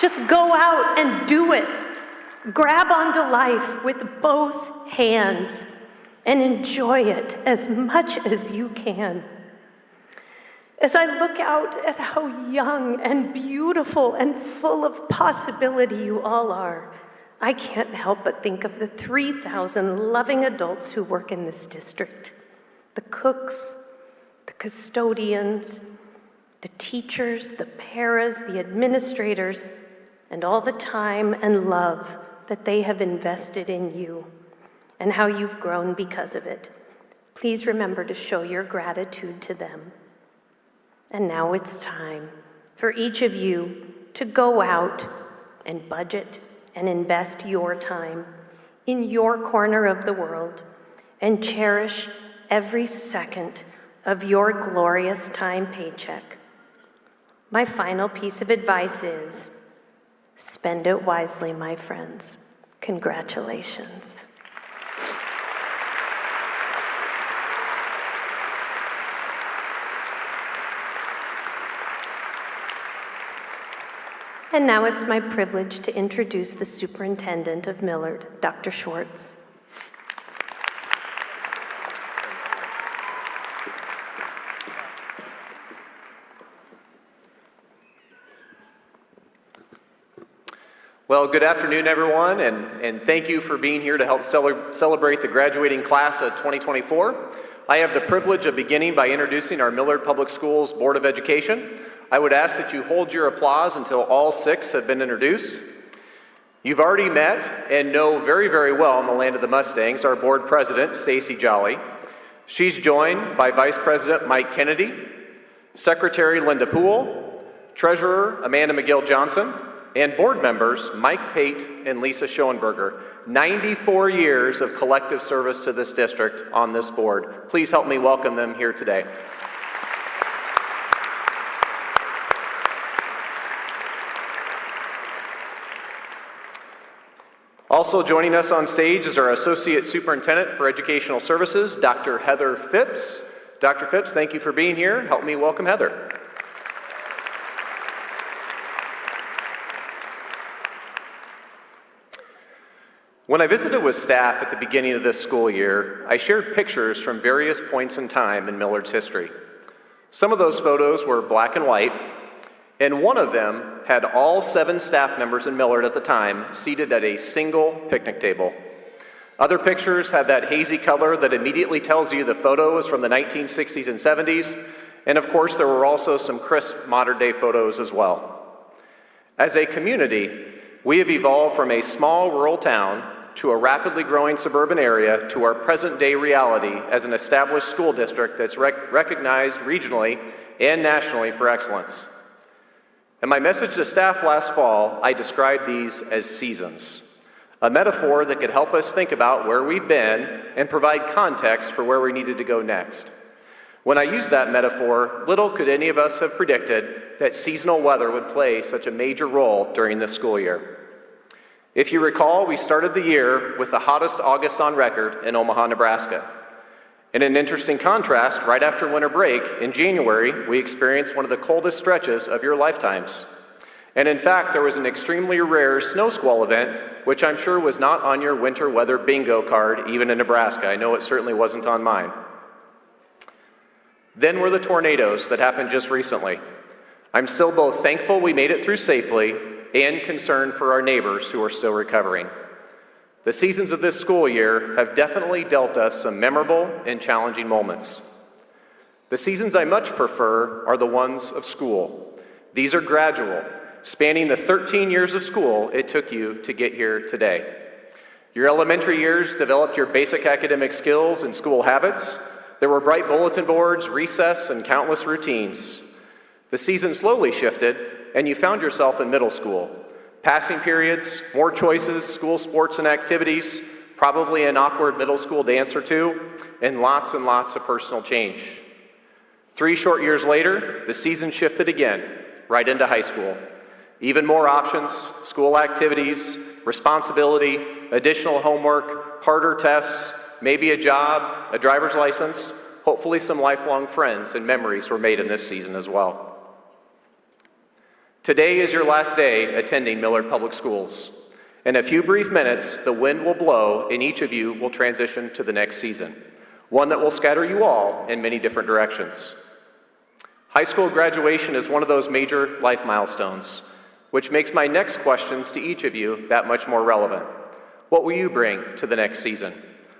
S7: Just go out and do it. Grab onto life with both hands and enjoy it as much as you can. As I look out at how young and beautiful and full of possibility you all are, I can't help but think of the 3,000 loving adults who work in this district. The cooks, the custodians, the teachers, the paras, the administrators, and all the time and love that they have invested in you, and how you've grown because of it. Please remember to show your gratitude to them. And now it's time for each of you to go out and budget and invest your time in your corner of the world and cherish every second of your glorious time paycheck. My final piece of advice is, spend it wisely, my friends. Congratulations. And now it's my privilege to introduce the Superintendent of Millard, Dr. Schwartz.
S8: Well, good afternoon, everyone, and thank you for being here to help celebrate the graduating class of 2024. I have the privilege of beginning by introducing our Millard Public Schools Board of Education. I would ask that you hold your applause until all 6 have been introduced. You've already met and know very, very well in the land of the Mustangs our board president, Stacy Jolly. She's joined by Vice President Mike Kennedy, Secretary Linda Poole, Treasurer Amanda McGill-Johnson, and board members Mike Pate and Lisa Schoenberger. 94 years of collective service to this district on this board. Please help me welcome them here today. Also joining us on stage is our Associate Superintendent for Educational Services, Dr. Heather Phipps. Dr. Phipps, thank you for being here. Help me welcome Heather. When I visited with staff at the beginning of this school year, I shared pictures from various points in time in Millard's history. Some of those photos were black and white, and one of them had all 7 staff members in Millard at the time seated at a single picnic table. Other pictures had that hazy color that immediately tells you the photo is from the 1960s and 70s, and of course there were also some crisp modern-day photos as well. As a community, we have evolved from a small rural town to a rapidly growing suburban area to our present-day reality as an established school district that's recognized regionally and nationally for excellence. In my message to staff last fall, I described these as seasons, a metaphor that could help us think about where we've been and provide context for where we needed to go next. When I used that metaphor, little could any of us have predicted that seasonal weather would play such a major role during the school year. If you recall, we started the year with the hottest August on record in Omaha, Nebraska. In an interesting contrast, right after winter break, in January, we experienced one of the coldest stretches of your lifetimes. And in fact, there was an extremely rare snow squall event, which I'm sure was not on your winter weather bingo card, even in Nebraska. I know it certainly wasn't on mine. Then were the tornadoes that happened just recently. I'm still both thankful we made it through safely and concerned for our neighbors who are still recovering. The seasons of this school year have definitely dealt us some memorable and challenging moments. The seasons I much prefer are the ones of school. These are gradual, spanning the 13 years of school it took you to get here today. Your elementary years developed your basic academic skills and school habits. There were bright bulletin boards, recess, and countless routines. The season slowly shifted, and you found yourself in middle school. Passing periods, more choices, school sports and activities, probably an awkward middle school dance or two, and lots of personal change. 3 short years later, the season shifted again, right into high school. Even more options, school activities, responsibility, additional homework, harder tests, maybe a job, a driver's license. Hopefully some lifelong friends and memories were made in this season as well. Today is your last day attending Millard Public Schools. In a few brief minutes, the wind will blow and each of you will transition to the next season, one that will scatter you all in many different directions. High school graduation is one of those major life milestones, which makes my next questions to each of you that much more relevant. What will you bring to the next season?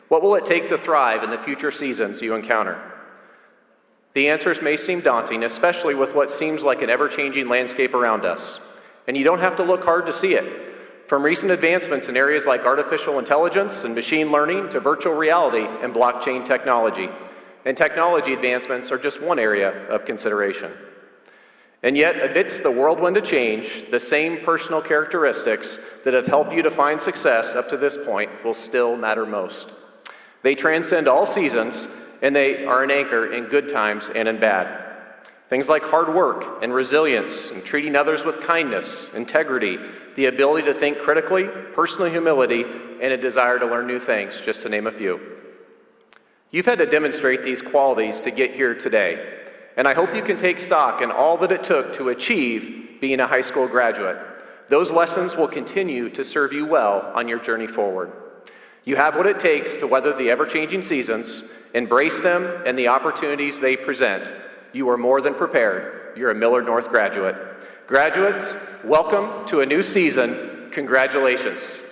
S8: What will it take to thrive in the future seasons you encounter? The answers may seem daunting, especially with what seems like an ever-changing landscape around us. And you don't have to look hard to see it. From recent advancements in areas like artificial intelligence and machine learning to virtual reality and blockchain technology. And technology advancements are just one area of consideration. And yet, amidst the whirlwind of change, the same personal characteristics that have helped you define success up to this point will still matter most. They transcend all seasons, and they are an anchor in good times and in bad. Things like hard work and resilience and treating others with kindness, integrity, the ability to think critically, personal humility, and a desire to learn new things, just to name a few. You've had to demonstrate these qualities to get here today, and I hope you can take stock in all that it took to achieve being a high school graduate. Those lessons will continue to serve you well on your journey forward. You have what it takes to weather the ever-changing seasons, embrace them and the opportunities they present. You are more than prepared. You're a Millard North graduate. Graduates, welcome to a new season. Congratulations.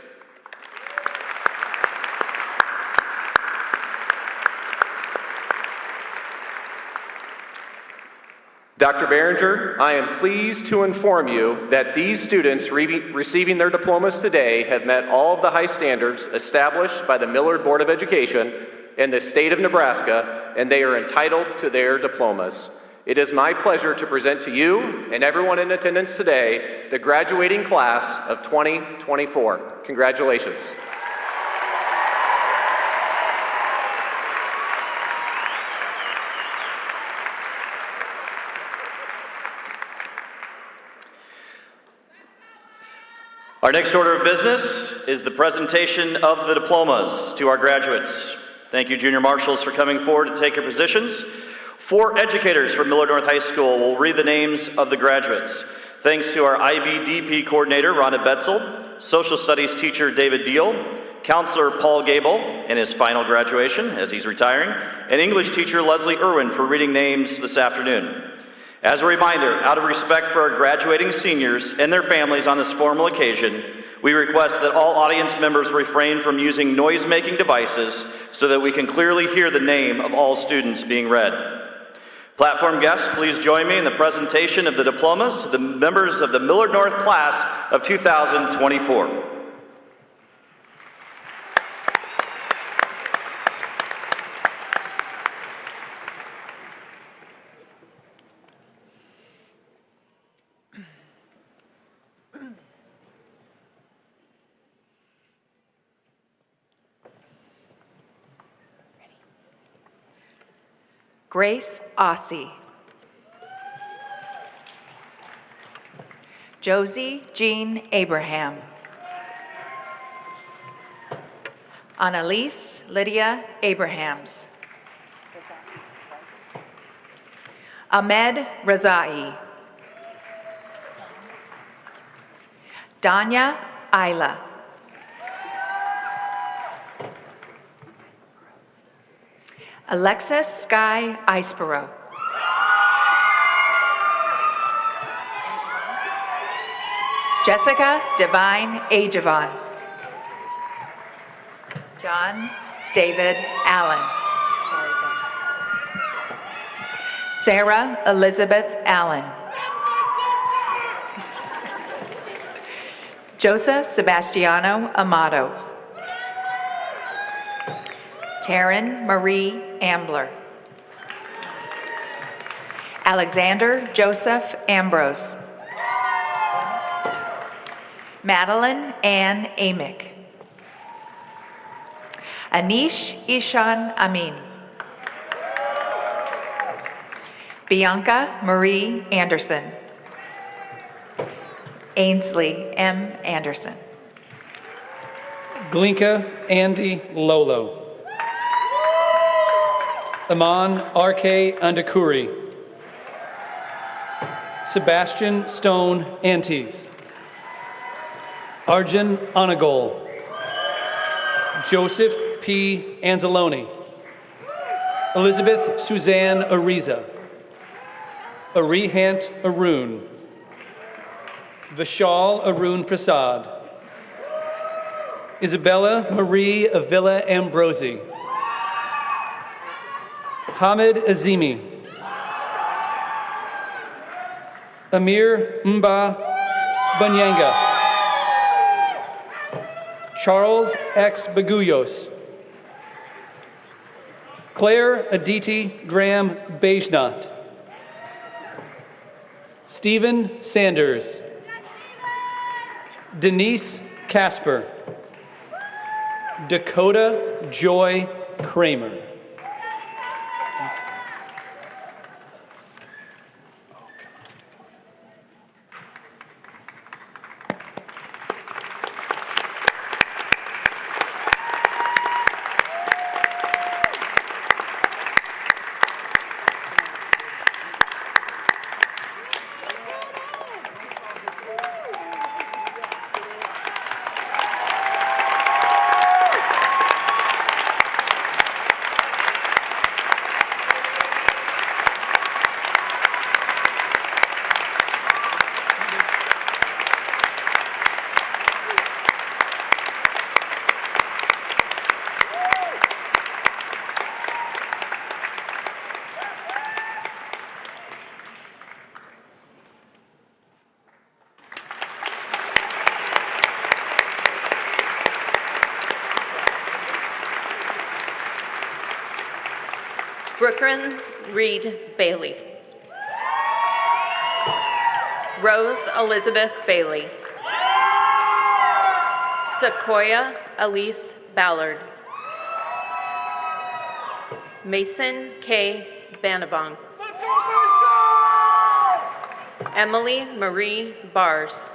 S8: Dr. Behringer, I am pleased to inform you that these students receiving their diplomas today have met all of the high standards established by the Millard Board of Education in the state of Nebraska, and they are entitled to their diplomas. It is my pleasure to present to you and everyone in attendance today the graduating class of 2024. Congratulations.
S3: Our next order of business is the presentation of the diplomas to our graduates. Thank you, junior marshals, for coming forward to take your positions. 4 educators from Millard North High School will read the names of the graduates. Thanks to our IBDP coordinator, Rhonda Betzel, social studies teacher, David Deal, counselor, Paul Gable, in his final graduation as he's retiring, and English teacher, Leslie Irwin, for reading names this afternoon. As a reminder, out of respect for our graduating seniors and their families on this formal occasion, we request that all audience members refrain from using noise-making devices so that we can clearly hear the name of all students being read. Platform guests, please join me in the presentation of the diplomas to the members of the Millard North class of 2024.
S9: Grace Ossie. Josie Jean Abraham. Annalise Lydia Abrahams. Ahmed Razai. Danya Ayla. Alexis Sky Iceborough. Jessica Divine Ajavon. John David Allen. Sorry, John. Sarah Elizabeth Allen. Joseph Sebastiano Amato. Taryn Marie Ambler. Alexander Joseph Ambrose. Madeline Ann Amick. Anish Ishan Amin. Bianca Marie Anderson. Ainsley M. Anderson.
S10: Glinka Andy Lolo. Aman R.K. Andakuri. Sebastian Stone Antes. Arjun Anagol. Joseph P. Anzalone. Elizabeth Suzanne Ariza. Arihant Arun. Vishal Arun Prasad. Isabella Marie Avila Ambrosi. Hamid Azimi. Amir Mba Banyanga. Charles X. Baguyos. Claire Aditi Graham Bejnat. Stephen Sanders. Denise Casper. Dakota Joy Kramer.
S11: Brooklyn Reed Bailey. Rose Elizabeth Bailey. Sequoia Elise Ballard. Mason K. Banabong. Emily Marie Bars.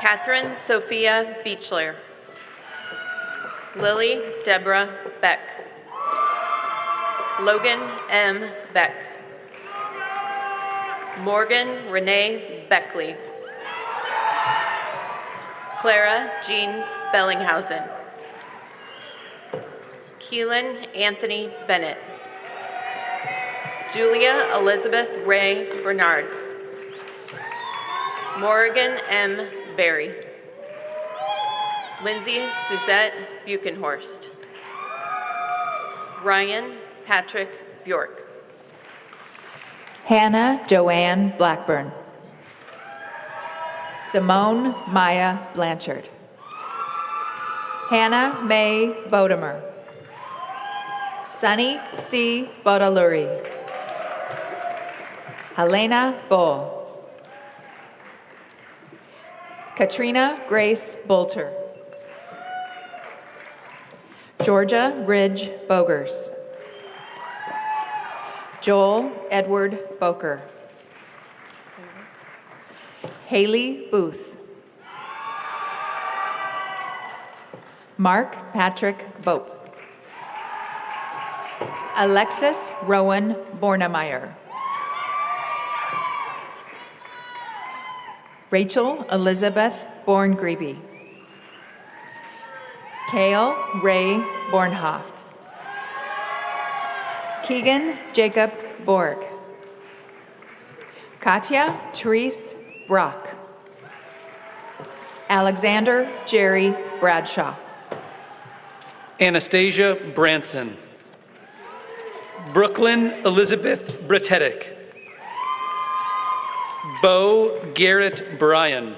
S11: Catherine Sophia Beechler. Lily Deborah Beck. Logan M. Beck. Morgan Renee Beckley. Clara Jean Bellinghausen. Keelan Anthony Bennett. Julia Elizabeth Ray Bernard. Morgan M. Berry. Lindsay Suzette Buchenhorst. Ryan Patrick Bjork.
S9: Hannah Joanne Blackburn. Simone Maya Blanchard. Hannah May Bodemer. Sunny C. Bodaluri. Helena Bull. Katrina Grace Bolter. Georgia Ridge Bogers. Joel Edward Boker. Haley Booth. Mark Patrick Bope. Alexis Rowan Bornemeyer. Rachel Elizabeth Born-Grebe. Kale Ray Bornhoft. Keegan Jacob Borg. Katya Therese Brock. Alexander Jerry Bradshaw.
S10: Anastasia Branson. Brooklyn Elizabeth Bretetic. Bo Garrett Bryan.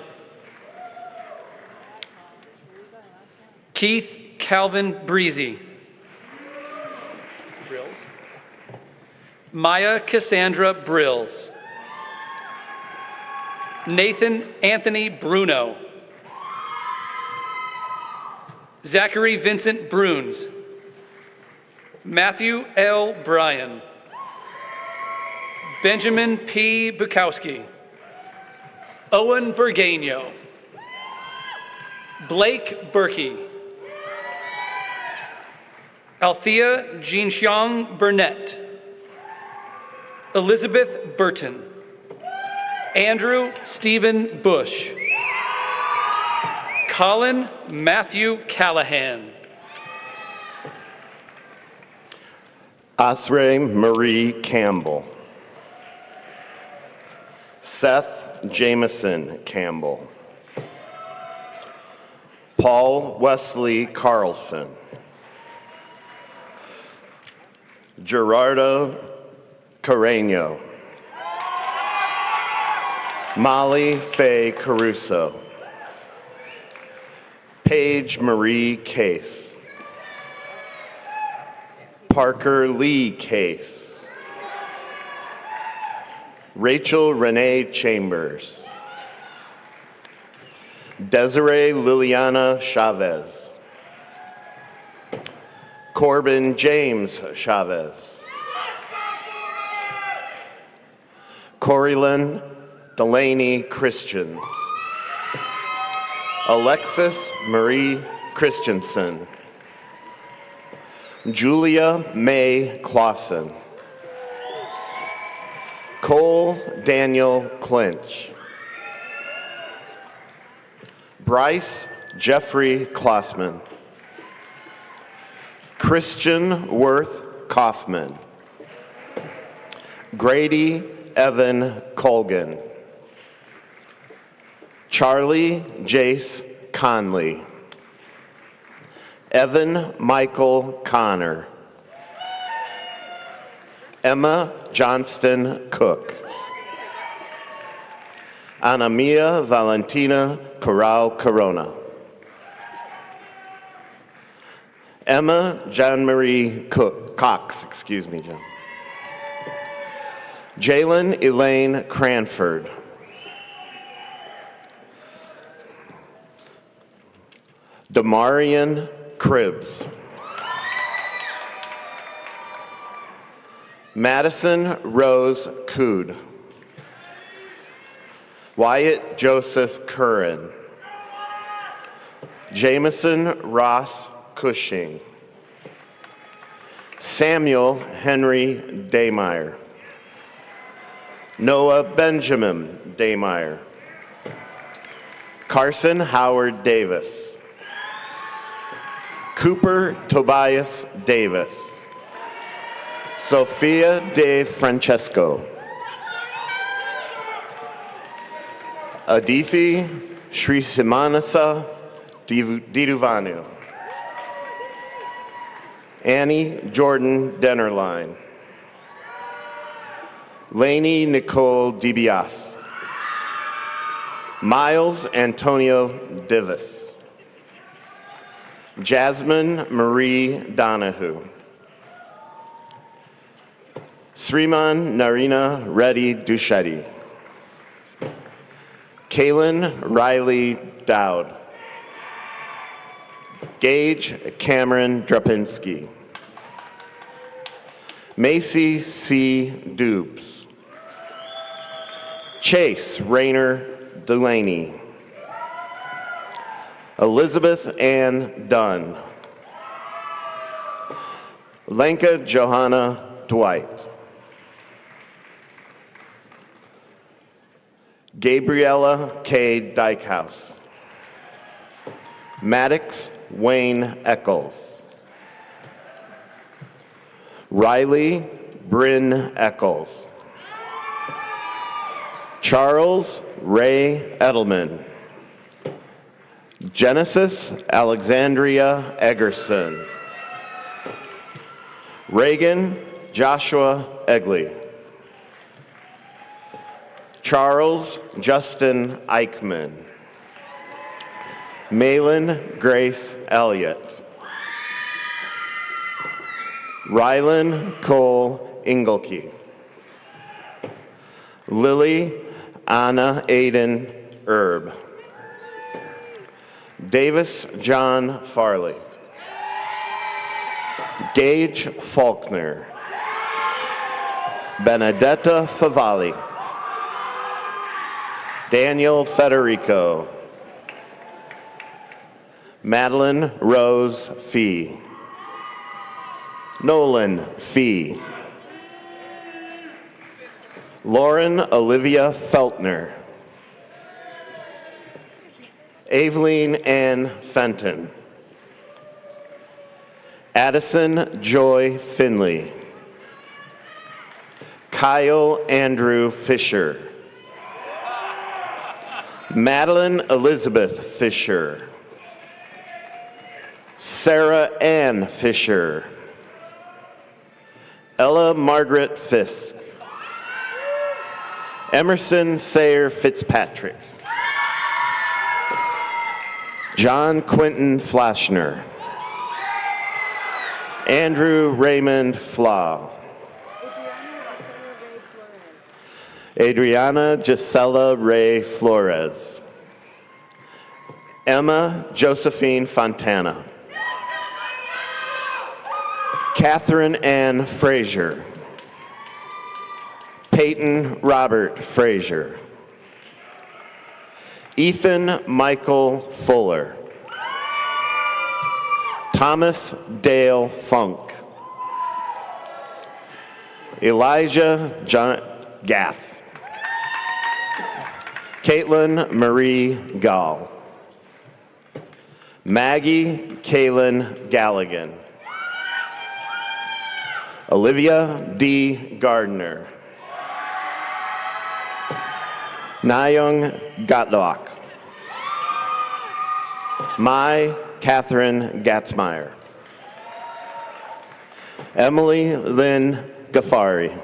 S10: Keith Calvin Breezy. Maya Cassandra Brills. Nathan Anthony Bruno. Zachary Vincent Bruns. Matthew L. Bryan. Benjamin P. Bukowski. Owen Bergano. Blake Berkey. Althea Jean-Xiong Burnett. Elizabeth Burton. Andrew Stephen Bush. Colin Matthew Callahan.
S12: Asray Marie Campbell. Seth Jameson Campbell. Paul Wesley Carlson. Gerardo Carreño. Molly Faye Caruso. Paige Marie Case. Parker Lee Case. Rachel Renee Chambers. Desiree Liliana Chavez. Corbin James Chavez. Corylyn Delaney Christians. Alexis Marie Christensen. Julia May Clausen. Cole Daniel Clinch. Bryce Jeffrey Klossman. Christian Worth Kaufman. Grady Evan Colgan. Charlie Jace Conley. Evan Michael Connor. Emma Johnston Cook. Anamia Valentina Corral Corona. Emma Jean-Marie Cox, excuse me, John. Jalen Elaine Cranford. Damarian Cribbs. Madison Rose Cood. Wyatt Joseph Curran. Jameson Ross Cushing. Samuel Henry Daymeyer. Noah Benjamin Daymeyer. Carson Howard Davis. Cooper Tobias Davis. Sophia De Francesco. Adithi Sri Simanasa Diduvanu. Annie Jordan Dennerline. Lainey Nicole DiBiase. Miles Antonio Divis. Jasmine Marie Donahue. Sriman Narina Reddy Dusheti. Kaylin Riley Dowd. Gage Cameron Drapinski. Macy C. Dubes. Chase Rayner Delaney. Elizabeth Ann Dunn. Lenka Johanna Dwight. Gabriella K. Dykehouse. Maddox Wayne Eccles. Riley Bryn Eccles. Charles Ray Edelman. Genesis Alexandria Eggerson. Reagan Joshua Egley. Charles Justin Eichman. Malin Grace Elliott. Rylan Cole Ingelke. Lily Anna Aiden Erb. Davis John Farley. Gage Faulkner. Benedetta Favalli. Daniel Federico. Madeline Rose Fee. Nolan Fee. Lauren Olivia Feltner. Aveline Ann Fenton. Addison Joy Finley. Kyle Andrew Fisher. Madeline Elizabeth Fisher. Sarah Ann Fisher. Ella Margaret Fisk. Emerson Sayer Fitzpatrick. John Quinton Flashner. Andrew Raymond Flaw. Adriana Gisela Ray Flores. Emma Josephine Fontana. Catherine Ann Frazier. Peyton Robert Frazier. Ethan Michael Fuller. Thomas Dale Funk. Elijah John Gath. Caitlin Marie Gall. Maggie Kaylin Galligan. Olivia D. Gardner. Nayung Gotlock. Mai Catherine Gatzmeyer. Emily Lynn Gaffari.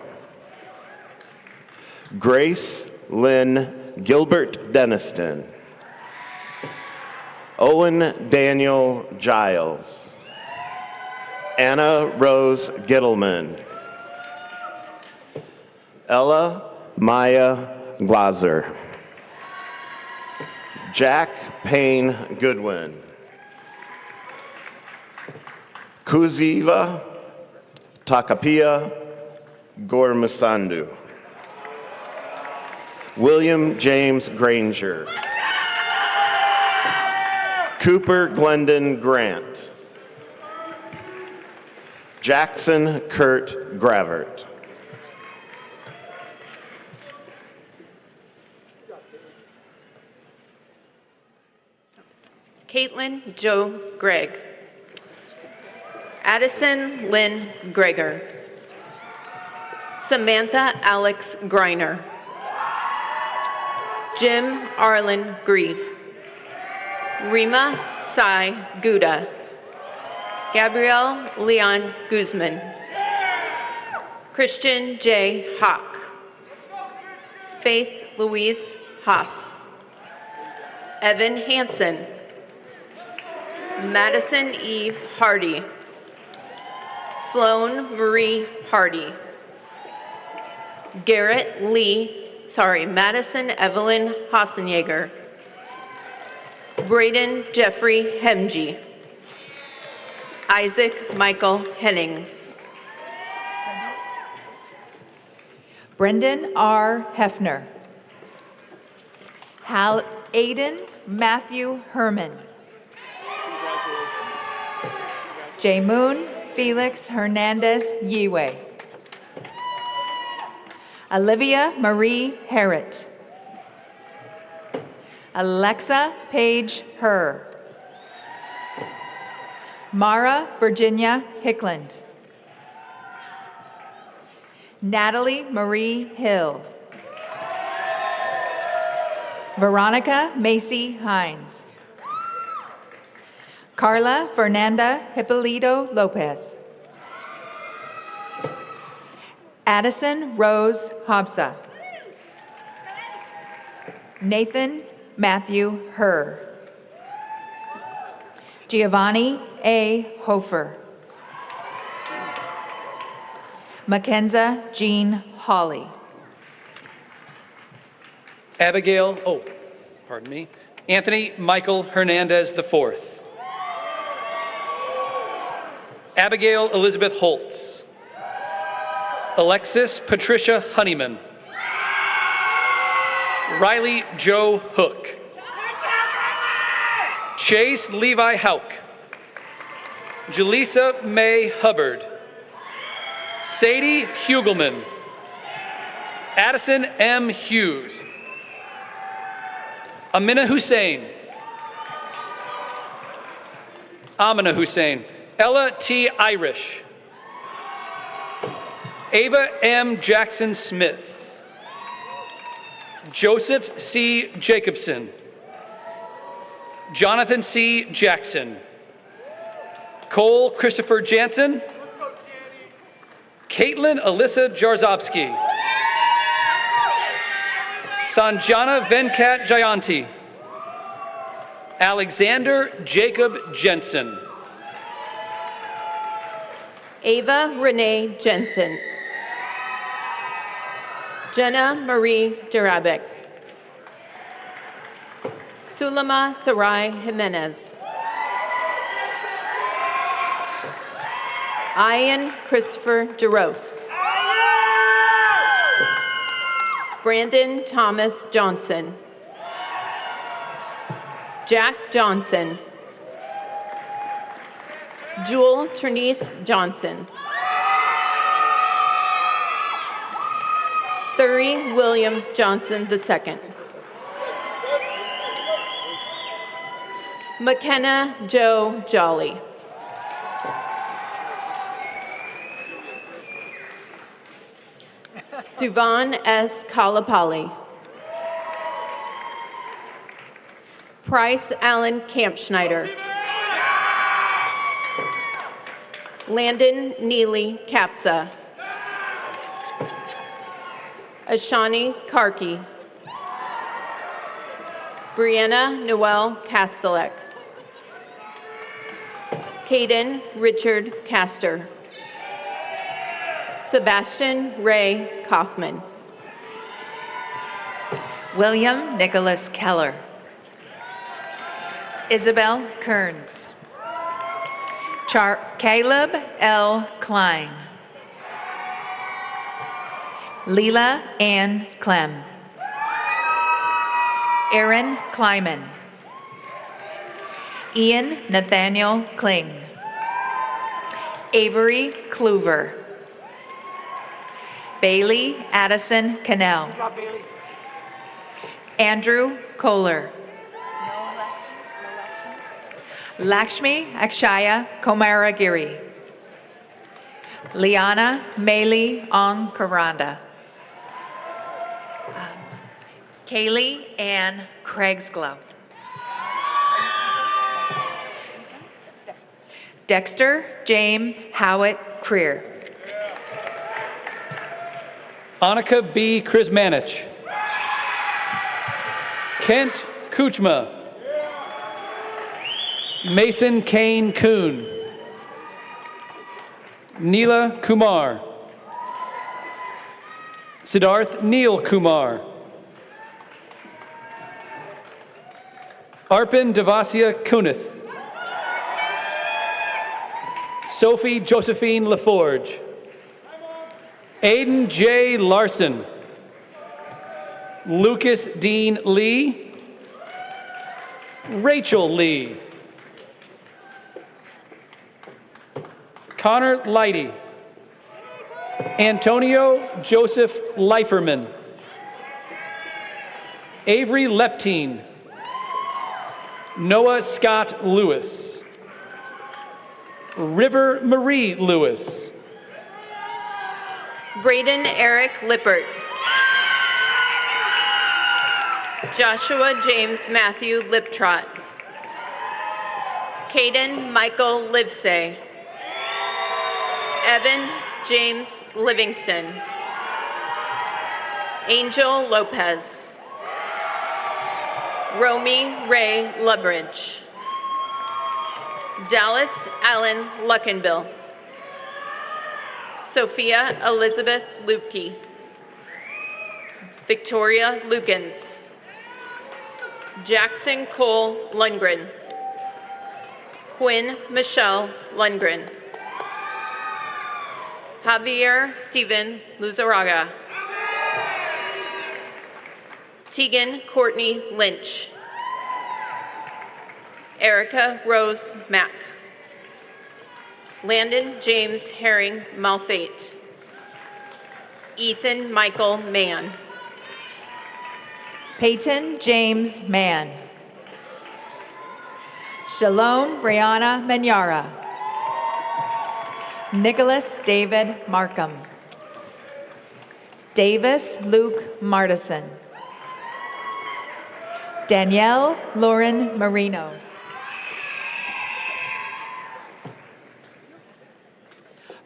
S12: Grace Lynn Gilbert Deniston. Owen Daniel Giles. Anna Rose Gittleman. Ella Maya Glaser. Jack Payne Goodwin. Kuziva Takapia Gormusandu. William James Granger. Cooper Glendon Grant. Jackson Kurt Gravert.
S11: Caitlin Joe Gregg. Addison Lynn Greger. Samantha Alex Griner. Jim Arlen Grieve. Rima Sai Gouda. Gabrielle Leon Guzman. Christian J. Hawk. Faith Louise Haas. Evan Hansen. Madison Eve Hardy. Sloan Marie Hardy. Madison Evelyn Hassenjager. Braden Jeffrey Hemge. Isaac Michael Hennings.
S9: Brendan R. Hefner. Aiden Matthew Herman. J. Moon Felix Hernandez Yiwe. Olivia Marie Harrett. Alexa Paige Herr. Mara Virginia Hickland. Natalie Marie Hill. Veronica Macy Hines. Carla Fernanda Hippolito Lopez. Addison Rose Hobsa. Nathan Matthew Herr. Giovanni A. Hofer. Mackenzie Jean Hawley.
S10: Anthony Michael Hernandez IV. Abigail Elizabeth Holtz. Alexis Patricia Honeyman. Riley Joe Hook. Chase Levi Hauk. Jaleesa May Hubbard. Sadie Hugelman. Addison M. Hughes. Amina Hussein. Amina Hussein. Ella T. Irish. Ava M. Jackson Smith. Joseph C. Jacobson. Jonathan C. Jackson. Cole Christopher Jansen. Caitlin Alyssa Jarzobski. Sanjana Venkat Jayanti. Alexander Jacob Jensen.
S11: Ava Renee Jensen. Jenna Marie Jarabek. Sulama Sarai Jimenez. Ian Christopher DeRose. Brandon Thomas Johnson. Jack Johnson. Jewel Ternice Johnson. Thury William Johnson II. McKenna Joe Jolly. Suvan S. Kalapali. Price Allen Kampschneider. Landon Neely Capsa. Ashani Karki. Brianna Noel Kastelek. Caden Richard Castor. Sebastian Ray Kaufman.
S9: William Nicholas Keller. Isabel Kearns. Caleb L. Klein. Leela Ann Clem. Aaron Kleiman. Ian Nathaniel Kling. Avery Kluver. Bailey Addison Cannell. Andrew Kohler. Lakshmi Akshaya Komaragiri. Liana Meili Ong Karanda. Kaylee Ann Craigsglow. Dexter James Howitt Creer.
S10: Annika B. Krismanich. Kent Kuchma. Mason Kane Kuhn. Neela Kumar. Siddharth Neil Kumar. Arpin Devasya Kunith. Sophie Josephine LaForge. Aiden J. Larson. Lucas Dean Lee. Rachel Lee. Connor Leidy. Antonio Joseph Leiferman. Avery Leptine. Noah Scott Lewis. River Marie Lewis.
S11: Braden Eric Lippert. Joshua James Matthew Liptrot. Caden Michael Livesay. Evan James Livingston. Angel Lopez. Romy Ray Loveridge. Dallas Allen Luckenbill. Sophia Elizabeth Lupke. Victoria Lukens. Jackson Cole Lundgren. Quinn Michelle Lundgren. Javier Stephen Luzaraga. Tegan Courtney Lynch. Erica Rose Mack. Landon James Herring Malfate. Ethan Michael Mann.
S9: Peyton James Mann. Shalom Brianna Manyara. Nicholas David Markham. Davis Luke Martison. Danielle Lauren Marino.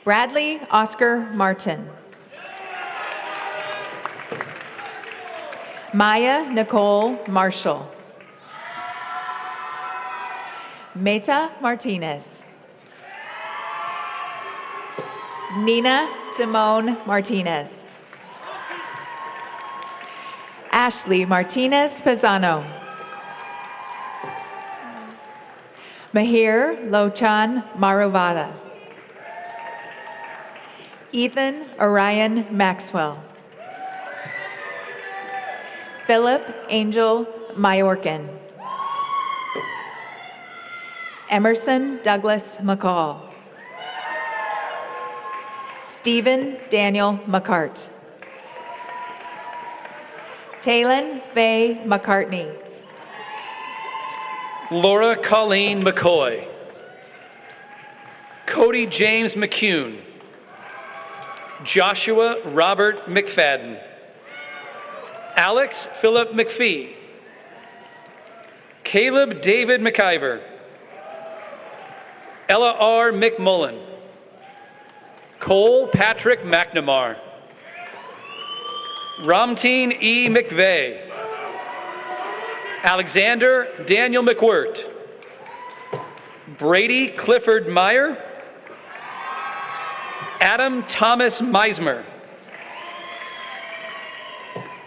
S9: Bradley Oscar Martin. Maya Nicole Marshall. Meta Martinez. Nina Simone Martinez. Ashley Martinez Pisano. Mahir Lochan Maruvada. Ethan Orion Maxwell. Philip Angel Mayorkin. Emerson Douglas McCall. Stephen Daniel McCart. Taylon Faye McCartney.
S10: Laura Colleen McCoy. Cody James McCune. Joshua Robert McFadden. Alex Philip McPhee. Caleb David McIver. Ella R. McMullen. Cole Patrick McNamara. Ramteen E. McVeigh. Alexander Daniel McWirt. Brady Clifford Meyer. Adam Thomas Meismer.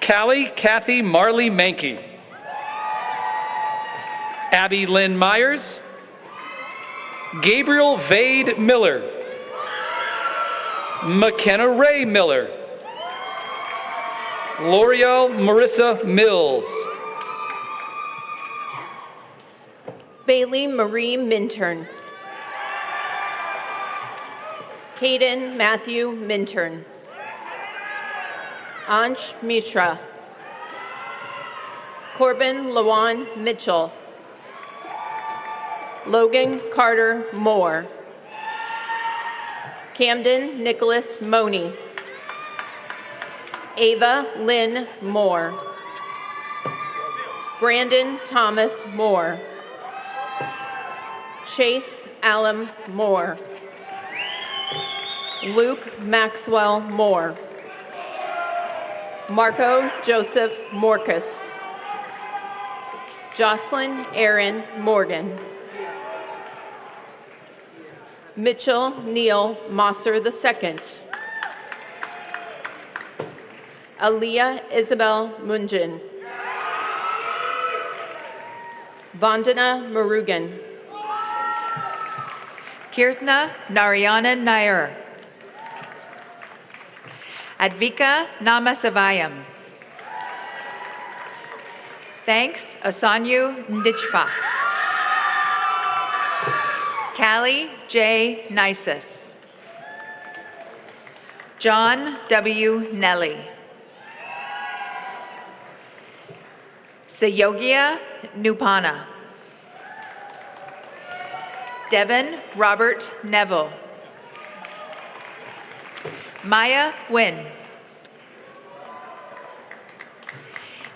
S10: Callie Kathy Marley Mankey. Abby Lynn Myers. Gabriel Vade Miller. McKenna Ray Miller. L'Oreal Marissa Mills.
S11: Bailey Marie Minturn. Caden Matthew Minturn. Ansh Mishra. Corbin Lawan Mitchell. Logan Carter Moore. Camden Nicholas Money. Ava Lynn Moore. Brandon Thomas Moore. Chase Allen Moore. Luke Maxwell Moore. Marco Joseph Morcus. Jocelyn Aaron Morgan. Mitchell Neil Mosser II. Aaliyah Isabel Munjin. Vandana Murugan.
S9: Kirthna Narayana Nair. Advika Namasavayam. Thanks, Asanyu Ndichfa. Callie J. Nisus. John W. Nelly. Sayogia Nupana. Devin Robert Neville. Maya Wynn.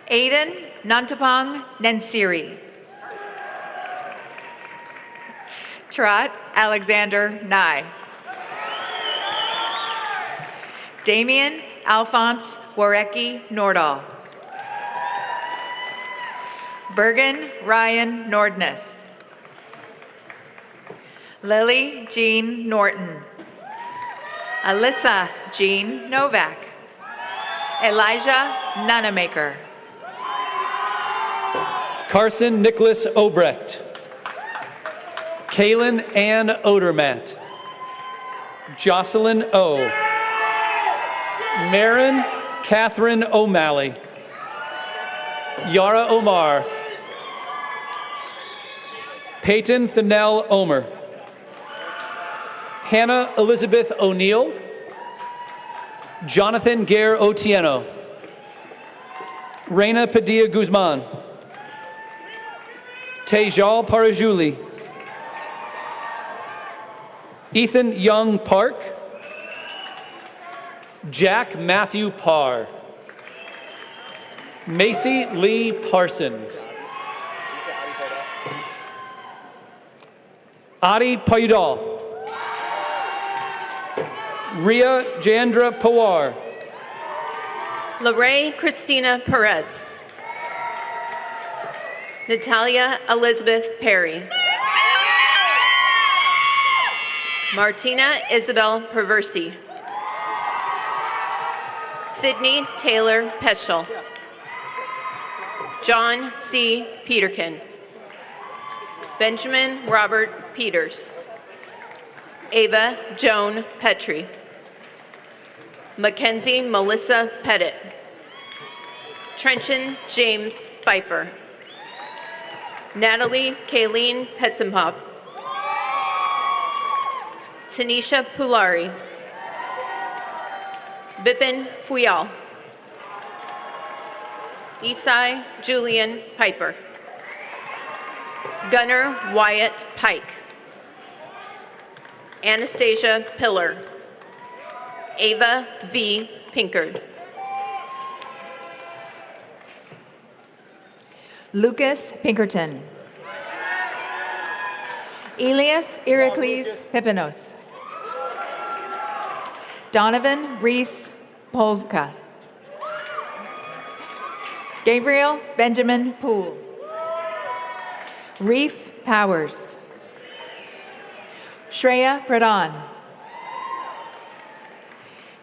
S9: Aiden Nantapong Nansiri. Trot Alexander Nye. Damian Alphonse Warecki Nordahl. Bergen Ryan Nordness. Lily Jean Norton. Alyssa Jean Novak. Elijah Nunamaker.
S10: Carson Nicholas Obrecht. Kaylin Ann Odermatt. Jocelyn O. Marin Catherine O'Malley. Yara Omar. Peyton Thanell Omer. Hannah Elizabeth O'Neill. Jonathan Gare Otieno. Reina Padilla Guzman. Tejal Parajuli. Ethan Young Park. Jack Matthew Parr. Macy Lee Parsons. Adi Payudal. Ria Jandra Pawar.
S11: Lorraine Christina Perez. Natalia Elizabeth Perry. Martina Isabel Perversi. Sydney Taylor Peschel. John C. Peterkin. Benjamin Robert Peters. Ava Joan Petrie. Mackenzie Melissa Pettit. Trenton James Pfeiffer. Natalie Kayleen Petzenpop. Tanisha Pulari. Bipin Fuyal. Isai Julian Piper. Gunnar Wyatt Pike. Anastasia Pillar. Ava V. Pinkard.
S9: Lucas Pinkerton. Elias Irakles Pippinos. Donovan Reese Polka. Gabriel Benjamin Poole. Reef Powers. Shreya Pradhan.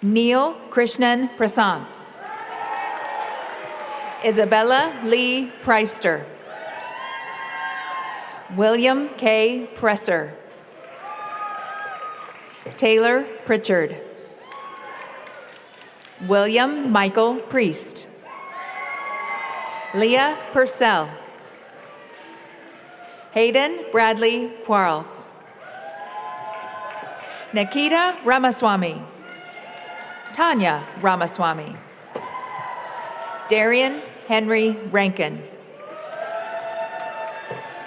S9: Neil Krishnan Prasanth. Isabella Lee Preister. William K. Presser. Taylor Pritchard. William Michael Priest. Leah Purcell. Hayden Bradley Quarles. Nikita Ramaswamy. Tanya Ramaswamy. Darian Henry Rankin.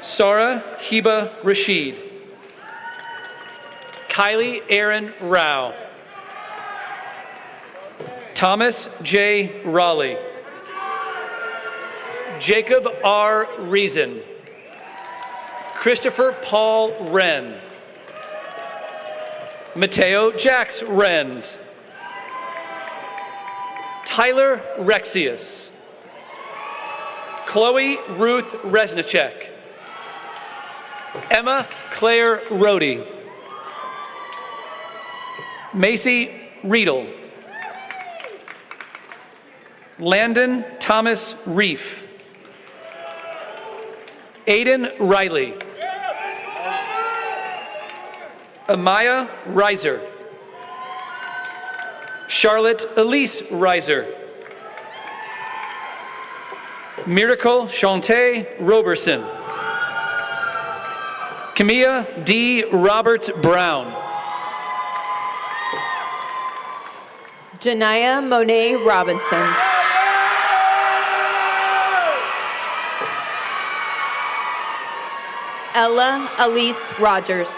S10: Sarah Heba Rashid. Kylie Aaron Rao. Thomas J. Raleigh. Jacob R. Reason. Christopher Paul Wren. Mateo Jax Renz. Tyler Rexius. Chloe Ruth Resnicek. Emma Claire Rohde. Macy Riedel. Landon Thomas Reef. Aiden Riley. Amaya Reiser. Charlotte Elise Reiser. Miracle Shantae Roberson. Camilla D. Roberts Brown.
S11: Janaya Monet Robinson. Ella Elise Rogers.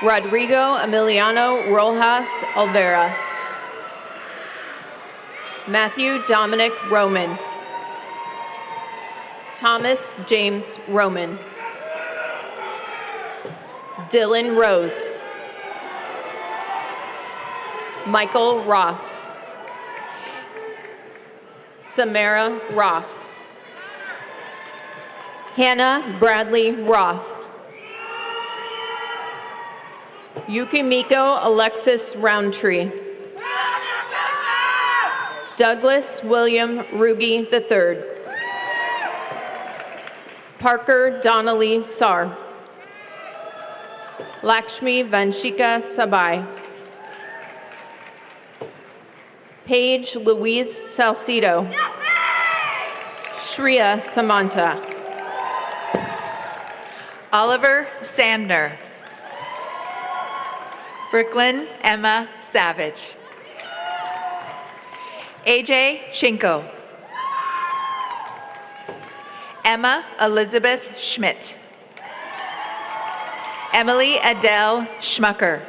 S11: Rodrigo Emiliano Rojas Olvera. Matthew Dominic Roman. Thomas James Roman. Dylan Rose. Michael Ross. Samara Ross. Hannah Bradley Roth. Yukimiko Alexis Roundtree. Douglas William Rugi III. Parker Donnelly Sar. Lakshmi Vanshika Sabai. Paige Louise Salcido. Shreya Samanta.
S9: Oliver Sandner. Brooklyn Emma Savage. AJ Chinko. Emma Elizabeth Schmidt. Emily Adele Schmucker.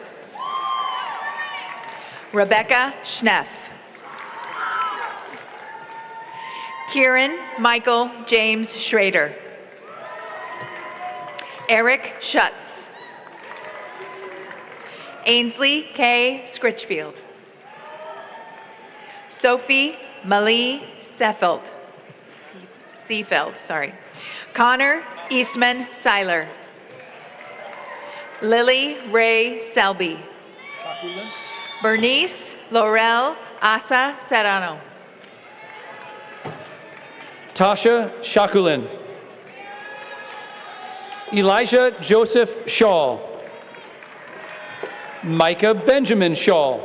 S9: Rebecca Schneff. Kieran Michael James Schrader. Eric Schutz. Ainsley K. Scritchfield. Sophie Malie Seefeld. Connor Eastman Seiler. Lily Ray Selby. Bernice Laurel Asa Serrano.
S10: Tasha Shakulin. Elijah Joseph Shaw. Micah Benjamin Shaw.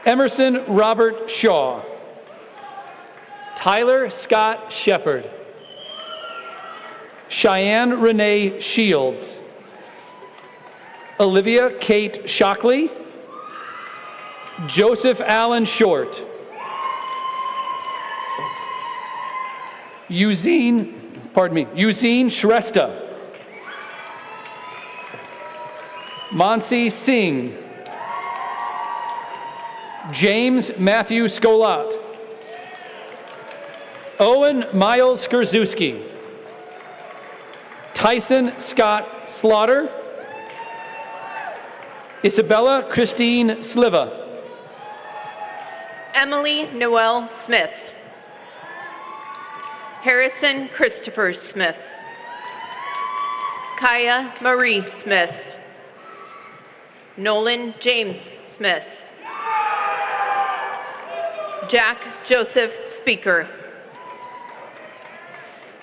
S10: Emerson Robert Shaw. Tyler Scott Shepard. Cheyenne Renee Shields. Olivia Kate Shockley. Joseph Allen Short. Eugene Shrestha. Mansi Singh. James Matthew Scolat. Owen Miles Skrzuski. Tyson Scott Slaughter. Isabella Christine Sliva.
S11: Emily Noel Smith. Harrison Christopher Smith. Kaya Marie Smith. Nolan James Smith. Jack Joseph Speaker.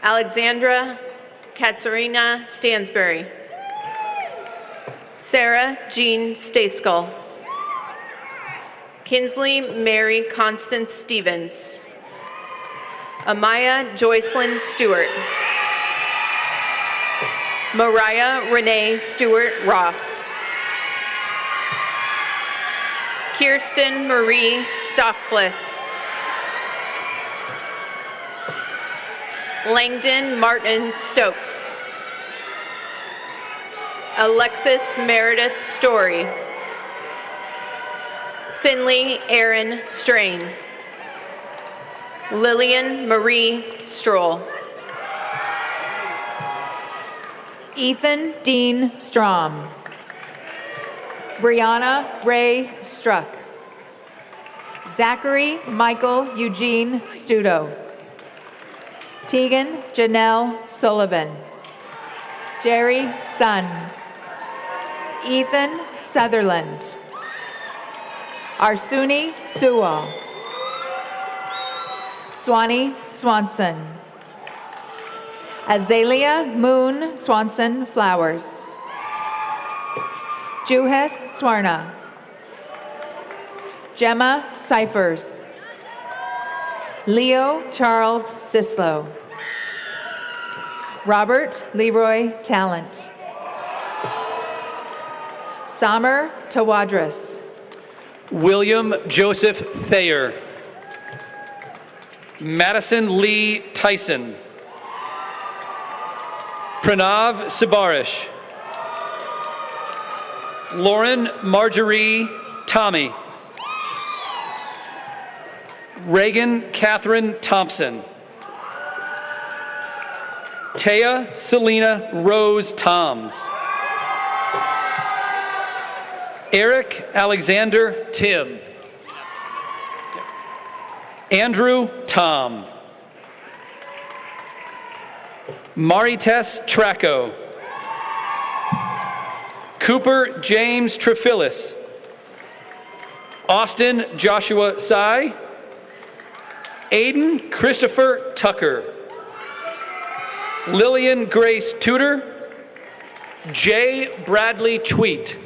S11: Alexandra Katsarina Stansberry. Sarah Jean Stayskull. Kinsley Mary Constance Stevens. Amaya Joycelyn Stewart. Mariah Renee Stewart Ross. Kirsten Marie Stockflith. Langdon Martin Stokes. Alexis Meredith Story. Finley Aaron Strain. Lillian Marie Stroll.
S9: Ethan Dean Strom. Brianna Ray Struck. Zachary Michael Eugene Studo. Tegan Janelle Sullivan. Jerry Sun. Ethan Sutherland. Arsuni Sewell. Swanee Swanson. Azalea Moon Swanson Flowers. Juheth Swarna. Gemma Cyphers. Leo Charles Sislo. Robert Leroy Talent. Samer Tawadros.
S10: William Joseph Thayer. Madison Lee Tyson. Pranav Sabarish. Lauren Marjorie Tommy. Reagan Catherine Thompson. Taya Selena Rose Toms. Eric Alexander Tim. Andrew Tom. Marites Traco. Cooper James Trephilis. Austin Joshua Sy. Aiden Christopher Tucker. Lillian Grace Tudor. Jay Bradley Tweet.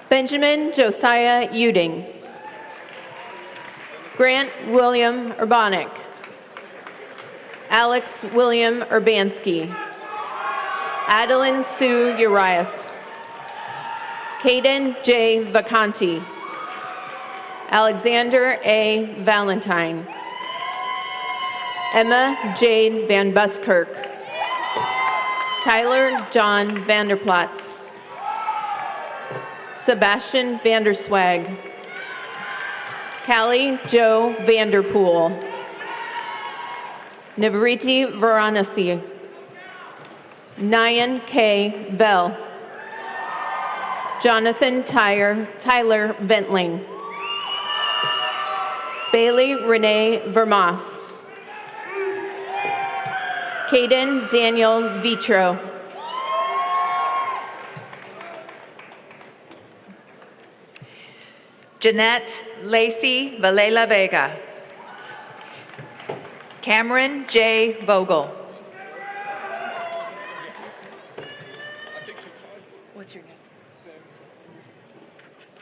S11: Benjamin Josiah Uding. Grant William Urbanik. Alex William Urbanski. Adeline Sue Urias. Caden J. Vacanti. Alexander A. Valentine. Emma Jade Van Buskirk. Tyler John Vanderplatz. Sebastian Vanderswag. Callie Joe Vanderpool. Navriti Varanasi. Nyan K. Bell. Jonathan Tyler Ventling. Bailey Renee Vermas. Caden Daniel Vitro.
S9: Jeanette Lacey Valela Vega. Cameron J. Vogel. What's your name?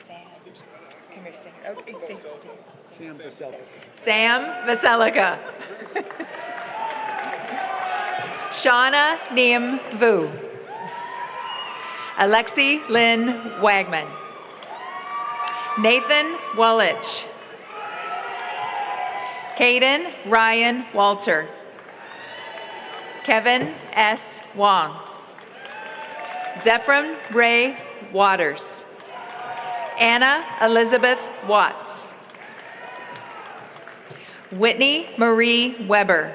S9: Sam. Come here, Sam. Okay,
S10: Sam Vaselka.
S9: Sam Vaselika. Shauna Nim Vu. Alexi Lynn Wagman. Nathan Wallich. Caden Ryan Walter. Kevin S. Wong. Zephram Ray Waters. Anna Elizabeth Watts. Whitney Marie Weber.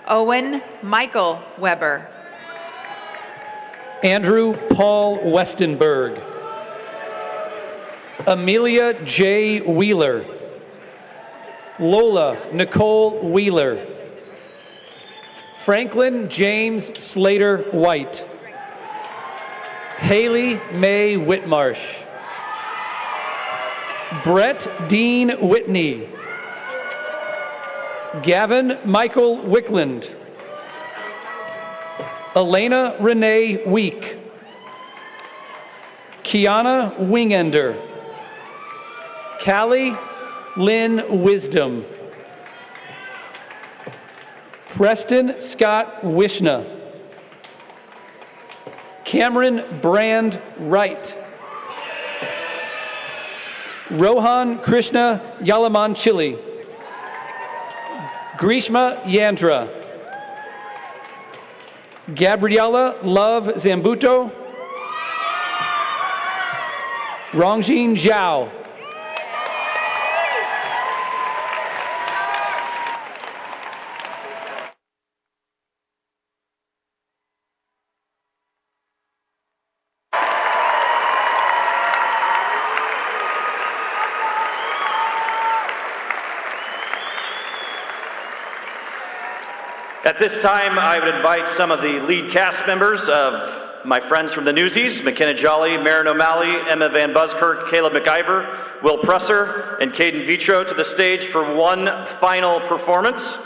S9: Owen Michael Weber.
S10: Andrew Paul Westenberg. Amelia J. Wheeler. Lola Nicole Wheeler. Franklin James Slater White. Haley May Whitmarsh. Brett Dean Whitney. Gavin Michael Wickland. Elena Renee Week. Kiana Wingender. Callie Lynn Wisdom. Preston Scott Wishna. Cameron Brand Wright. Rohan Krishna Yalamanchili. Grishma Yandra. Gabriella Love Zambuto. Rongjin Zhao.
S3: At this time, I would invite some of the lead cast members of my friends from the Newsies, McKenna Jolly, Marin O'Malley, Emma Van Buskirk, Caleb McIver, Will Presser, and Caden Vitro to the stage for one final performance.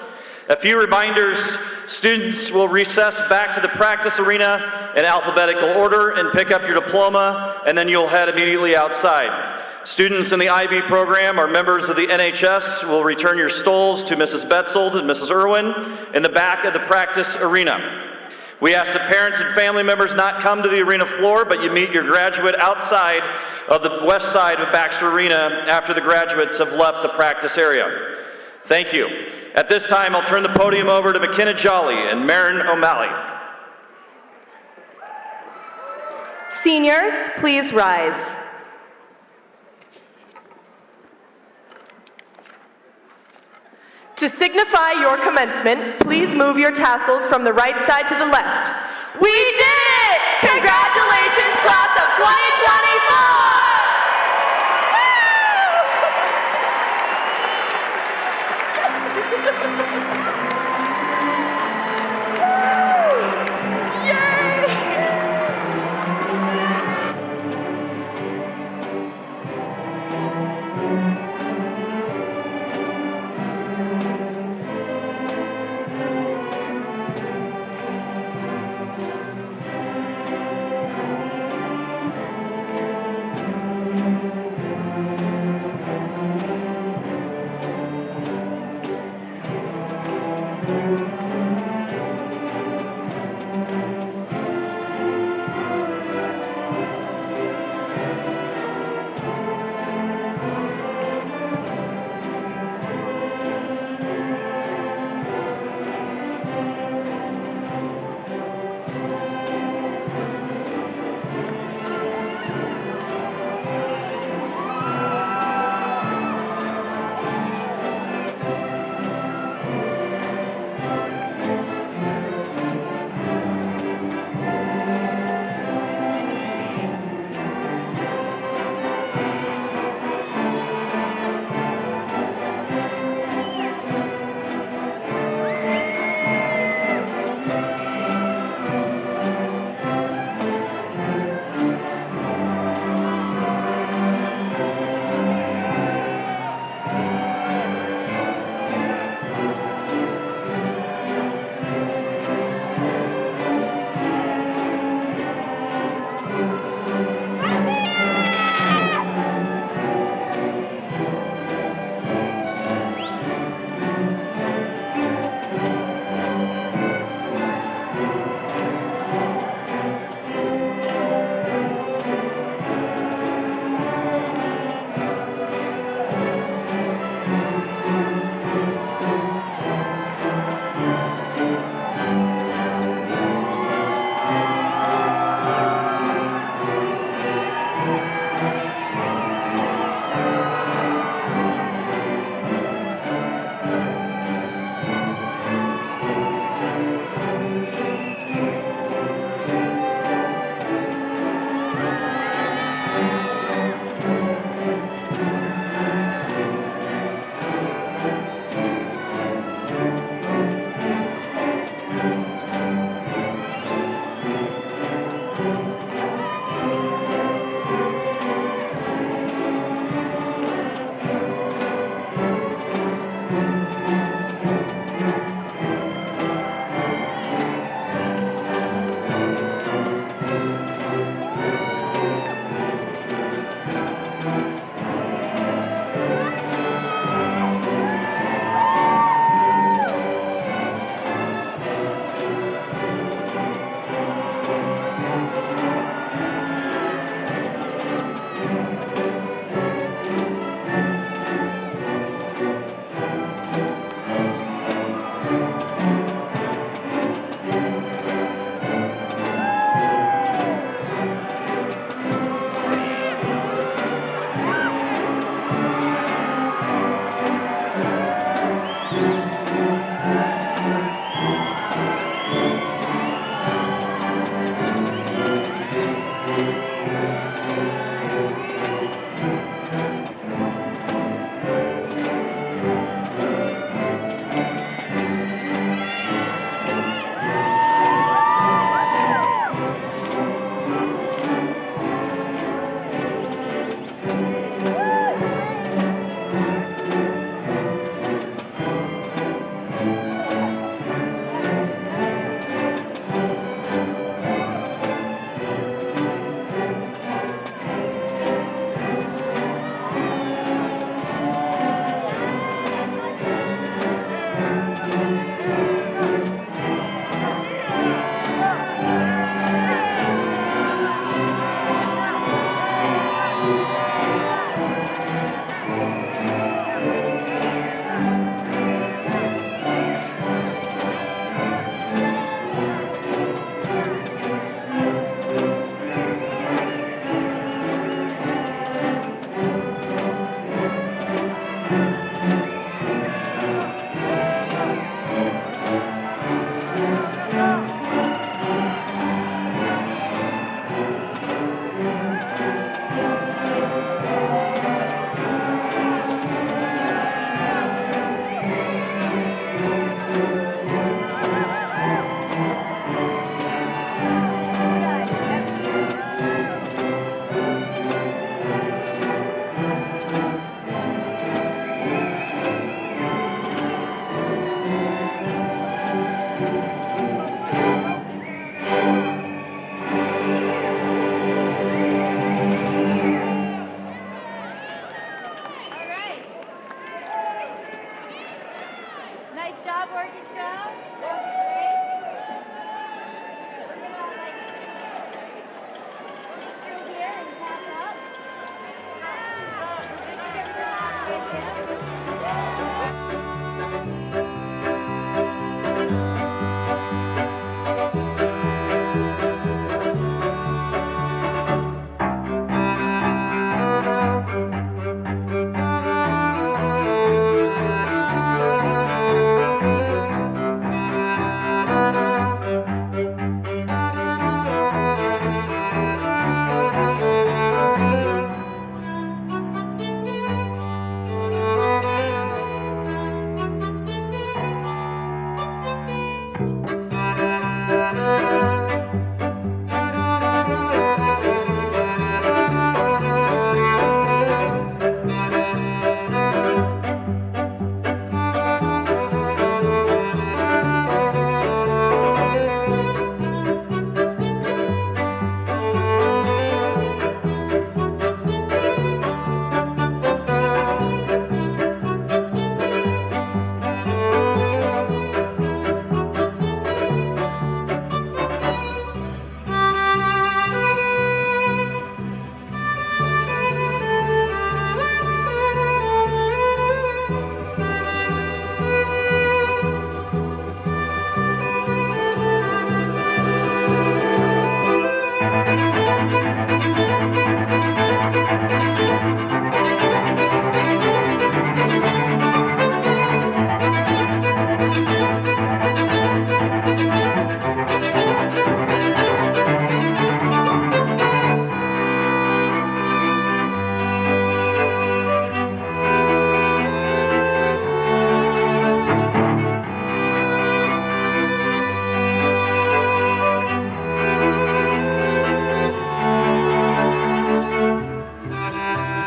S3: A few reminders: students will recess back to the practice arena in alphabetical order and pick up your diploma, and then you'll head immediately outside. Students in the IB program or members of the NHS will return your stoles to Mrs. Betzold and Mrs. Irwin in the back of the practice arena. We ask that parents and family members not come to the arena floor, but you meet your graduate outside of the west side of Baxter Arena after the graduates have left the practice area. Thank you. At this time, I'll turn the podium over to McKenna Jolly and Marin O'Malley.
S13: Seniors, please rise. To signify your commencement, please move your tassels from the right side to the left. We